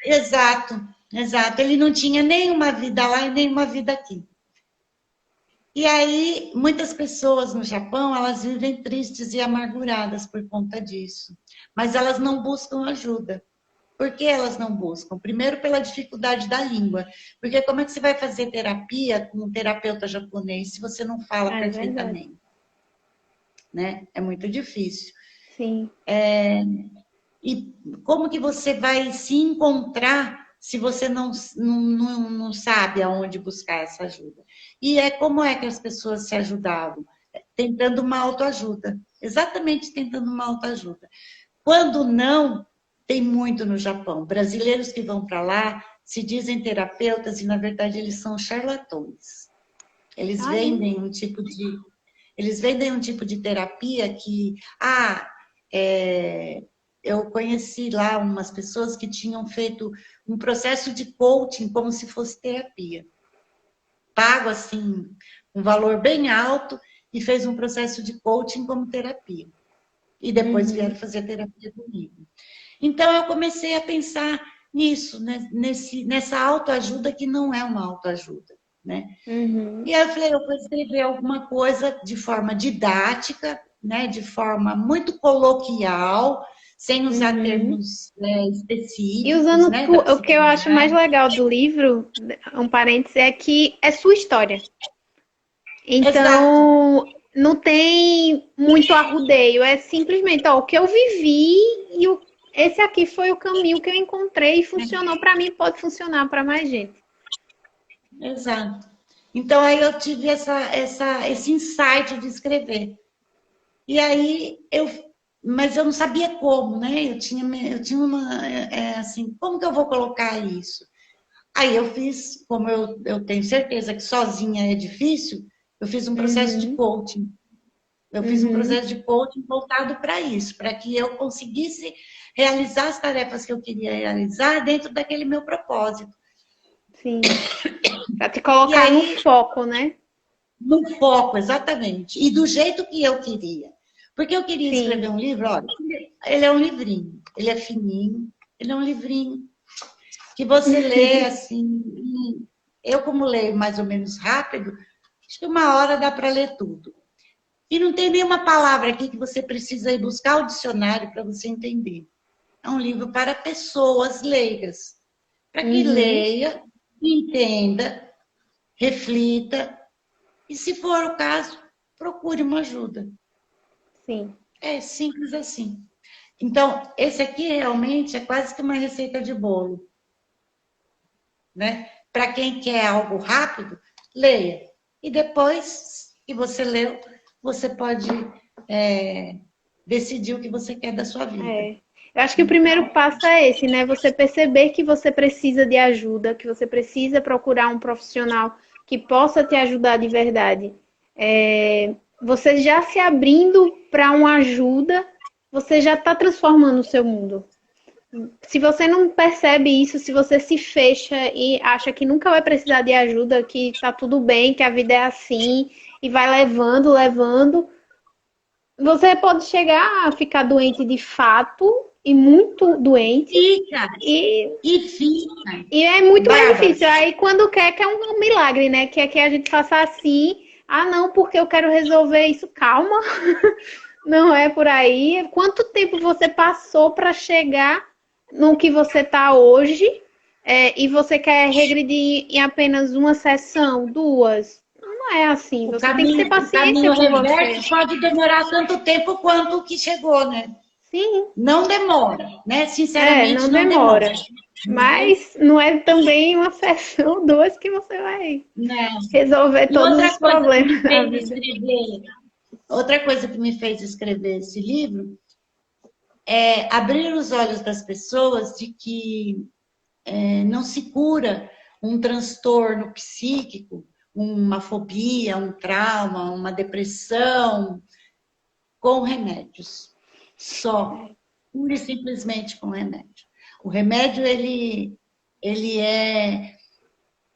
Exato, exato. Ele não tinha nenhuma vida lá e nenhuma vida aqui. E aí, muitas pessoas no Japão, elas vivem tristes e amarguradas por conta disso. Mas elas não buscam ajuda. Por que elas não buscam? Primeiro, pela dificuldade da língua. Porque como é que você vai fazer terapia com um terapeuta japonês se você não fala Ah, é verdade. perfeitamente? Né? É muito difícil. Sim, E como que você vai se encontrar se você não sabe aonde buscar essa ajuda? E como é que as pessoas se ajudavam? Tentando uma autoajuda. Exatamente tentando uma autoajuda. Quando não, tem muito no Japão. Brasileiros que vão para lá se dizem terapeutas e, na verdade, eles são charlatões. Eles ah, é? vendem um tipo de, eles vendem um tipo de terapia que, é, eu conheci lá umas pessoas que tinham feito um processo de coaching como se fosse terapia. Pago, assim, um valor bem alto e fez um processo de coaching como terapia. E depois vieram Uhum. fazer terapia comigo. Então, eu comecei a pensar nisso, né? Nessa autoajuda que não é uma autoajuda, né? Uhum, E aí eu falei, eu vou escrever alguma coisa de forma didática, né? De forma muito coloquial, sem usar uhum. termos E específicos, usando né? Da o que eu acho mais psicanálise. legal do livro, um parênteses, é que é sua história. Exato, Então, não tem muito arrudeio, é simplesmente, ó, o que eu vivi e esse aqui foi o caminho que eu encontrei e funcionou para mim, pode funcionar para mais gente. exato. Então, aí eu tive esse insight de escrever. E aí mas eu não sabia como, né? Eu tinha uma, assim, como que eu vou colocar isso? Aí eu fiz, como eu tenho certeza que sozinha é difícil, eu fiz um processo de Uhum, coaching. Eu fiz um uhum, processo de coaching voltado para isso, para que eu conseguisse realizar as tarefas que eu queria realizar dentro daquele meu propósito. sim. Para te E colocar no aí foco, né? no foco, exatamente. E do jeito que eu queria. Porque eu queria escrever Sim. um livro, olha, ele é um livrinho, ele é fininho, ele é um livrinho que você lê assim. Eu, como leio mais ou menos rápido, acho que 1 hora dá para ler tudo. E não tem nenhuma palavra aqui que você precisa ir buscar o dicionário para você entender. É um livro para pessoas leigas, para que Uhum, leia, entenda, reflita e, se for o caso, procure uma ajuda. sim. É simples assim. Então, esse aqui realmente é quase que uma receita de bolo, né? Para quem quer algo rápido, leia. E depois que você leu, você pode decidir o que você quer da sua vida. É. Eu acho que o primeiro passo é esse, né? Você perceber que você precisa de ajuda, que você precisa procurar um profissional que possa te ajudar de verdade. Você já se abrindo para uma ajuda, você já está transformando o seu mundo. Se você não percebe isso, se você se fecha e acha que nunca vai precisar de ajuda, que tá tudo bem, que a vida é assim, e vai levando, levando, você pode chegar a ficar doente de fato, e muito doente, Fica, e, e fica. e é muito mais Bárbara, difícil. Aí quando quer um milagre, né? Quer que a gente faça assim, ah, não, porque eu quero resolver isso. Calma, não é por aí. Quanto tempo você passou para chegar no que você está hoje, e você quer regredir em apenas uma sessão, duas? Não é assim. o Você tem que ter caminho, o paciência caminho com você. reverso pode demorar tanto tempo quanto o que chegou, né? Sim, Não demora, né? Sinceramente, não não demora. demora. Mas, Mas não é também uma sessão, duas que você vai não. resolver E todos outra os coisa que me problemas da fez vida. escrever, outra coisa que me fez escrever esse livro é abrir os olhos das pessoas de que não se cura um transtorno psíquico, uma fobia, um trauma, uma depressão, com remédios. Só. Pura e simplesmente com remédio. O remédio, ele é,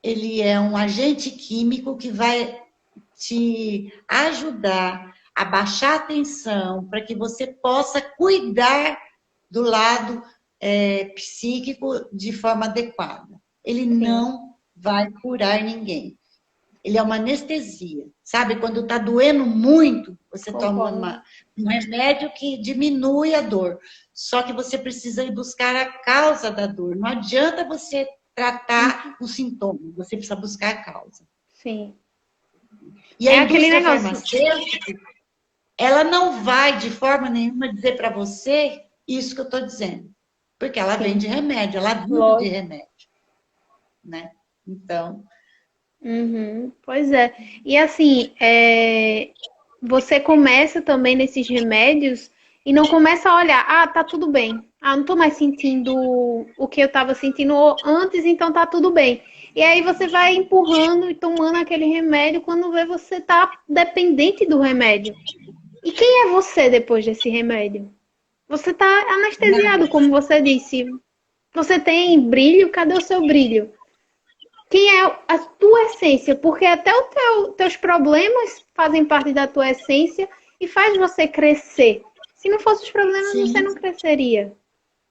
ele é um agente químico que vai te ajudar a baixar a tensão para que você possa cuidar do lado psíquico de forma adequada. Ele Sim, não vai curar ninguém. Ele é uma anestesia. Sabe, quando está doendo muito, você toma concordo. um remédio que diminui a dor. Só que você precisa ir buscar a causa da dor. Não adianta você tratar o sintoma, você precisa buscar a causa. Sim. E a É aquele indústria negócio. farmacêutica, ela não vai de forma nenhuma dizer para você isso que eu estou dizendo. Porque ela Sim, vende remédio, ela vive de lógico. remédio, né? Então, Uhum, pois é. E assim, você começa também nesses remédios e não começa a olhar, ah, tá tudo bem. Ah, não tô mais sentindo o que eu tava sentindo antes, então tá tudo bem. E aí você vai empurrando e tomando aquele remédio, quando vê você tá dependente do remédio. E quem é você depois desse remédio? Você tá anestesiado, nada. como você disse. Você tem brilho, cadê o seu brilho? Quem é a tua essência? Porque até teus problemas fazem parte da tua essência e faz você crescer. Se não fossem os problemas, você Sim, não cresceria.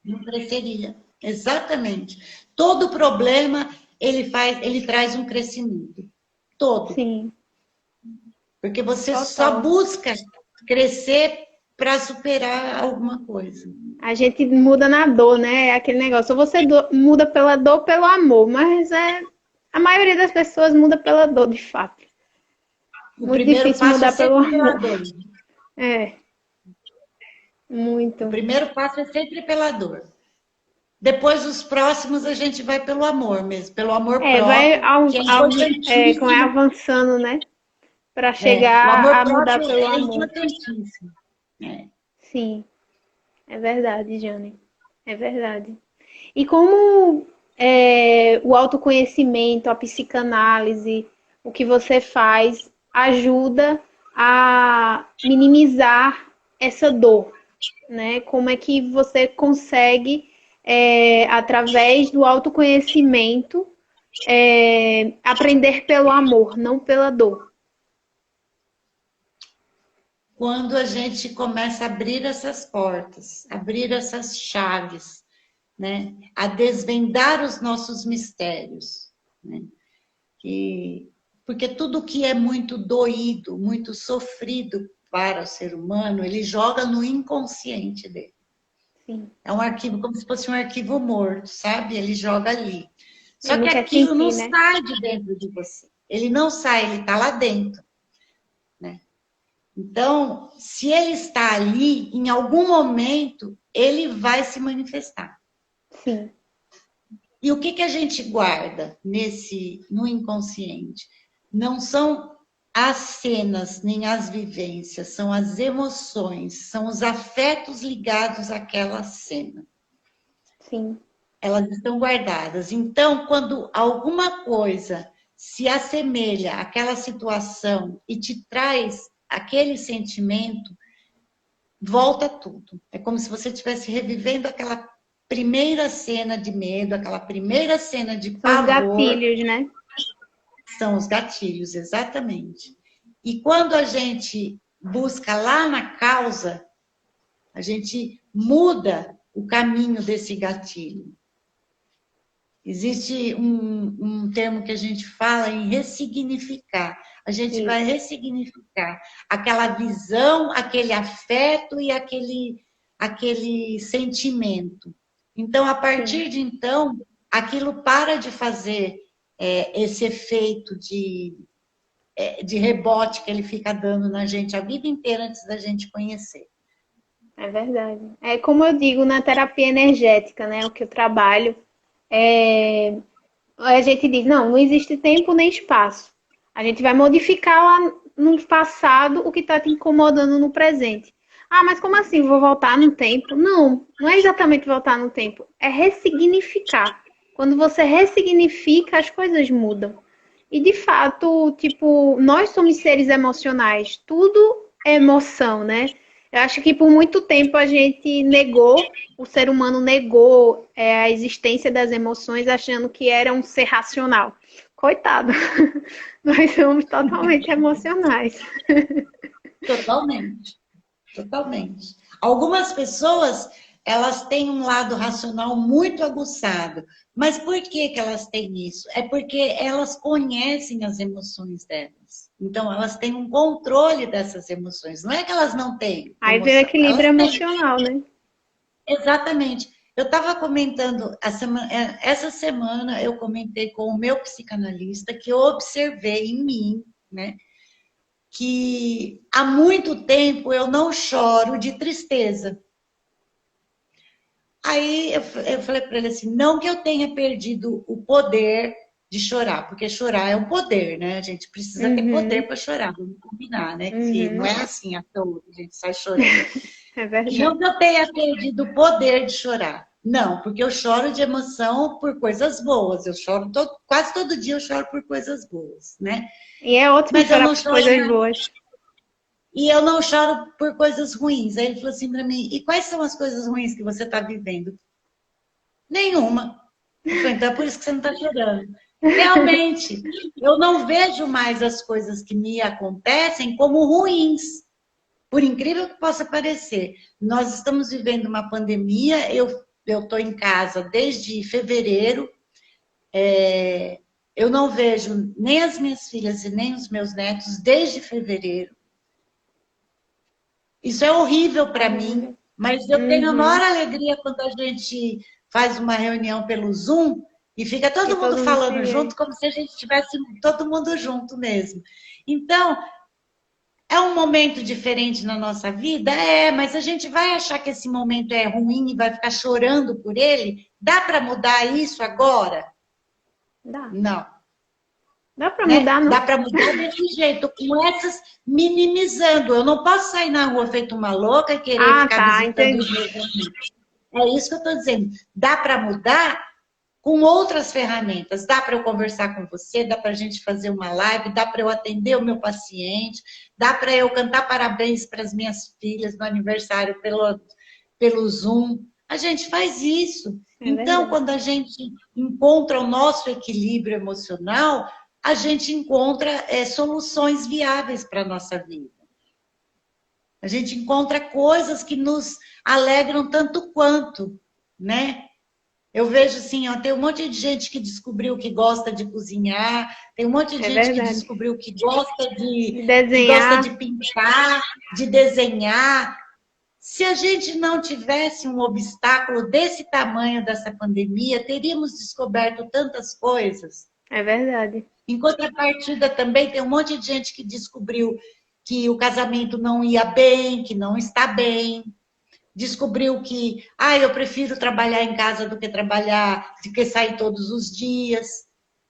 Não cresceria. Exatamente. Todo problema ele traz um crescimento. Todo. Sim, Porque você só total. busca crescer para superar alguma coisa. A gente muda na dor, né? É aquele negócio. Ou você muda pela dor ou pelo amor, mas a maioria das pessoas muda pela dor, de fato. O Muito primeiro difícil passo é mudar pelo sempre pela amor. dor. É, O muito. primeiro passo é sempre pela dor. Depois, os próximos, a gente vai pelo amor mesmo, pelo amor Vai próprio, que é como é importantíssimo. avançando, né? Para O chegar amor a mudar próprio pelo é amor. importantíssimo. É. Sim, é verdade, Jane. É verdade. E como o autoconhecimento, a psicanálise, o que você faz, ajuda a minimizar essa dor, né? Como é que você consegue, através do autoconhecimento, aprender pelo amor, não pela dor? Quando a gente começa a abrir essas portas, abrir essas chaves, né? A desvendar os nossos mistérios, né? Porque tudo que é muito doído, muito sofrido para o ser humano, ele joga no inconsciente dele. Sim. É um arquivo, como se fosse um arquivo morto, sabe? Ele joga ali. Ele Só não que quer aquilo não sentir, né? sai de dentro de você. Ele não sai, ele está lá dentro, né? Então, se ele está ali, em algum momento, ele vai se manifestar. Sim. E o que a gente guarda no inconsciente? Não são as cenas nem as vivências, são as emoções, são os afetos ligados àquela cena. Sim. Elas estão guardadas. Então, quando alguma coisa se assemelha àquela situação e te traz aquele sentimento, volta tudo. É como se você estivesse revivendo aquela primeira cena de medo, aquela primeira cena de São os pavor. gatilhos, né? São os gatilhos, exatamente. E quando a gente busca lá na causa, a gente muda o caminho desse gatilho. Existe um termo que a gente fala em ressignificar. A gente vai Isso. ressignificar aquela visão, aquele afeto e aquele sentimento. Então, a Sim. partir de então, aquilo para de fazer esse efeito de rebote que ele fica dando na gente a vida inteira antes da gente conhecer. É verdade. É como eu digo na terapia energética, né? O que eu trabalho. A gente diz, não existe tempo nem espaço. A gente vai modificar lá no passado o que está te incomodando no presente. Ah, mas como assim? Vou voltar no tempo? Não, não é exatamente voltar no tempo. É ressignificar. Quando você ressignifica, as coisas mudam. E de fato, tipo, nós somos seres emocionais. Tudo é emoção, né? Eu acho que por muito tempo a gente negou, o ser humano negou a existência das emoções, achando que era um ser racional. Coitado, nós somos totalmente emocionais. Totalmente. Totalmente. Algumas pessoas, elas têm um lado racional muito aguçado. Mas por que que elas têm isso? É porque elas conhecem as emoções delas. Então, elas têm um controle dessas emoções. Não é que elas não têm Aí vem o emoção, equilíbrio elas têm. emocional, né? Exatamente. Eu estava comentando, essa semana eu comentei com o meu psicanalista que eu observei em mim, né? Que há muito tempo eu não choro de tristeza. Aí eu falei para ele assim, não que eu tenha perdido o poder de chorar, porque chorar é um poder, né? A gente precisa ter poder Uhum, para chorar, vamos combinar, né? Que não é uhum, assim à toa que a gente sai chorando. é Não verdade. que eu tenha perdido o poder de chorar. Não, porque eu choro de emoção por coisas boas. Eu choro quase todo dia eu choro por coisas boas, né? E é ótimo Mas eu chorar não por choro coisas boas. e eu não choro por coisas ruins. Aí ele falou assim para mim: e quais são as coisas ruins que você está vivendo? Nenhuma. Eu falei, então é por isso que você não está chorando. Realmente, eu não vejo mais as coisas que me acontecem como ruins. Por incrível que possa parecer, nós estamos vivendo uma pandemia. Eu eu estou em casa desde fevereiro, eu não vejo nem as minhas filhas e nem os meus netos desde fevereiro. Isso é horrível para mim, mas eu tenho a maior alegria quando a gente faz uma reunião pelo Zoom e fica E todo mundo todo mundo se falando vê. junto, como se a gente estivesse todo mundo junto mesmo. Então, é um momento diferente na nossa vida? Mas a gente vai achar que esse momento é ruim e vai ficar chorando por ele? Dá para mudar isso agora? Dá. Não. Dá pra Né? mudar, não? Dá para mudar desse jeito, com essas minimizando. Eu não posso sair na rua feito uma louca e querer Ah, ficar tá, visitando entendi. os meus amigos. É isso que eu estou dizendo. Dá para mudar com outras ferramentas. Dá para eu conversar com você, dá para a gente fazer uma live, dá para eu atender o meu paciente, dá para eu cantar parabéns para as minhas filhas no aniversário pelo Zoom. A gente faz isso. É Então, verdade. quando a gente encontra o nosso equilíbrio emocional, a gente encontra soluções viáveis para a nossa vida. A gente encontra coisas que nos alegram tanto quanto, né? Eu vejo assim, ó, tem um monte de gente que descobriu que gosta de cozinhar, tem um monte de É gente que verdade. descobriu De que gosta desenhar, de pintar, de desenhar. Se a gente não tivesse um obstáculo desse tamanho dessa pandemia, teríamos descoberto tantas coisas. é verdade. Em contrapartida, também tem um monte de gente que descobriu que o casamento não ia bem, que não está bem. Descobriu que, eu prefiro trabalhar em casa do que sair todos os dias.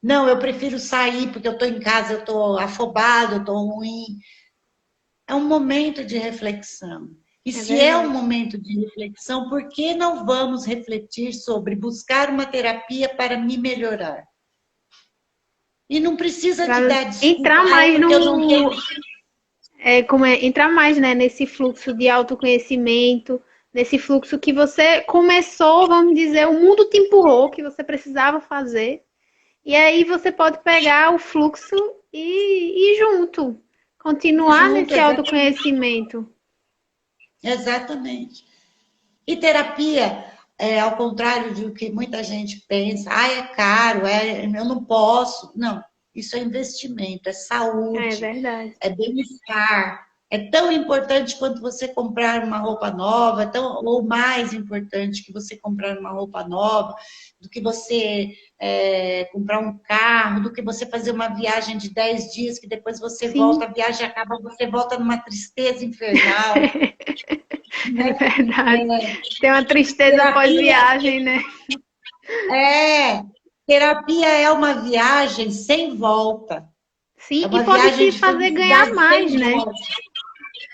Não, eu prefiro sair porque eu estou em casa, eu estou afobado, eu estou ruim. É um momento de reflexão. E É se é um verdade. momento de reflexão, por que não vamos refletir sobre buscar uma terapia para me melhorar? E não precisa de Pra dar desculpa, entrar mais porque eu não tenho. no. Entrar mais, né, nesse fluxo de autoconhecimento, nesse fluxo que você começou, vamos dizer, o mundo te empurrou, que você precisava fazer. E aí você pode pegar o fluxo e ir junto. Continuar Junto, nesse autoconhecimento. exatamente. E terapia, ao contrário do que muita gente pensa, é caro, eu não posso. Não, isso é investimento, é É saúde, verdade. é bem-estar. É tão importante quanto você comprar uma roupa nova, ou mais importante que você comprar uma roupa nova, do que você comprar um carro, do que você fazer uma viagem de 10 dias, que depois você volta, Sim, a viagem acaba, você volta numa tristeza infernal. é Né? verdade. Tem uma tristeza Terapia pós-viagem, né? é, terapia é uma viagem sem volta. É Sim, e uma pode viagem te de fazer ganhar felicidade mais, sem né? volta.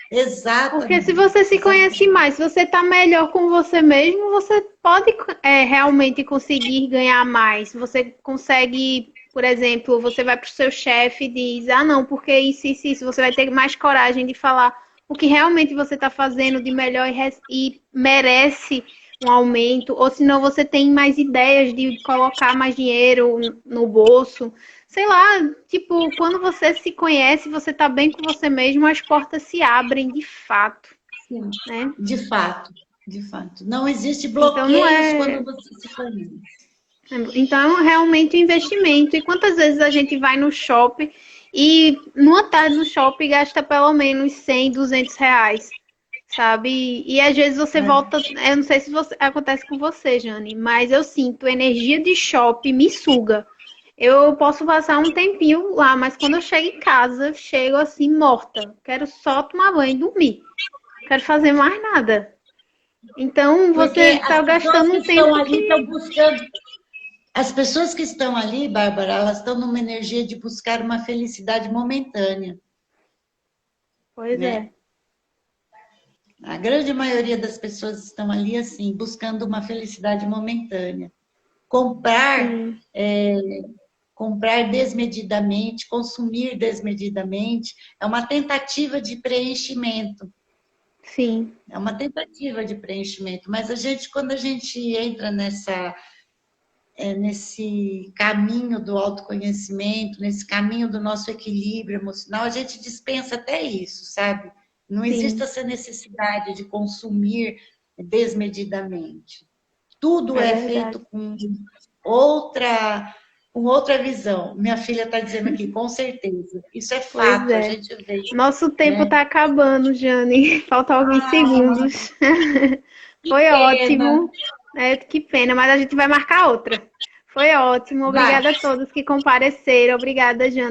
Porque se Exatamente, você se conhece exatamente. mais, se você está melhor com você mesmo, você pode realmente conseguir ganhar mais. Você consegue, por exemplo, você vai para o seu chefe e diz, não, porque isso, você vai ter mais coragem de falar o que realmente você está fazendo de melhor e merece um aumento, ou senão você tem mais ideias de colocar mais dinheiro no bolso. Sei lá, tipo, quando você se conhece, você tá bem com você mesmo, as portas se abrem de fato, Sim, né? de fato, de fato. Não existe Então não bloqueios quando é. você se conhece. Então é realmente um investimento. E quantas vezes a gente vai no shopping e numa tarde no shopping gasta pelo menos 100, R$ 200, sabe? E às vezes você Né? volta. Eu não sei se acontece com você, Jane, mas eu sinto energia de shopping me suga. Eu posso passar um tempinho lá, mas quando eu chego em casa, eu chego assim morta. Quero só tomar banho e dormir. Quero fazer mais nada. Então você Porque está as pessoas gastando que um estão tempo ali estão que. buscando. As pessoas que estão ali, Bárbara, elas estão numa energia de buscar uma felicidade momentânea, Pois né? é. A grande maioria das pessoas estão ali assim, buscando uma felicidade momentânea. Comprar, Sim, comprar desmedidamente, consumir desmedidamente, é uma tentativa de preenchimento. sim, É uma tentativa de preenchimento. Mas quando a gente entra nesse caminho do autoconhecimento, nesse caminho do nosso equilíbrio emocional, a gente dispensa até isso, sabe? Não existe sim. essa necessidade de consumir desmedidamente. Tudo É é verdade. feito outra, com outra visão. Minha filha está dizendo aqui, com certeza. Isso é Pois fato, a é. gente vê, Nosso tempo né? está acabando, Jane. Faltam alguns Ah, segundos. que Foi pena. ótimo. É, que pena, mas a gente vai marcar outra. Foi ótimo. Vai. Obrigada a todos que compareceram. Obrigada, Jane.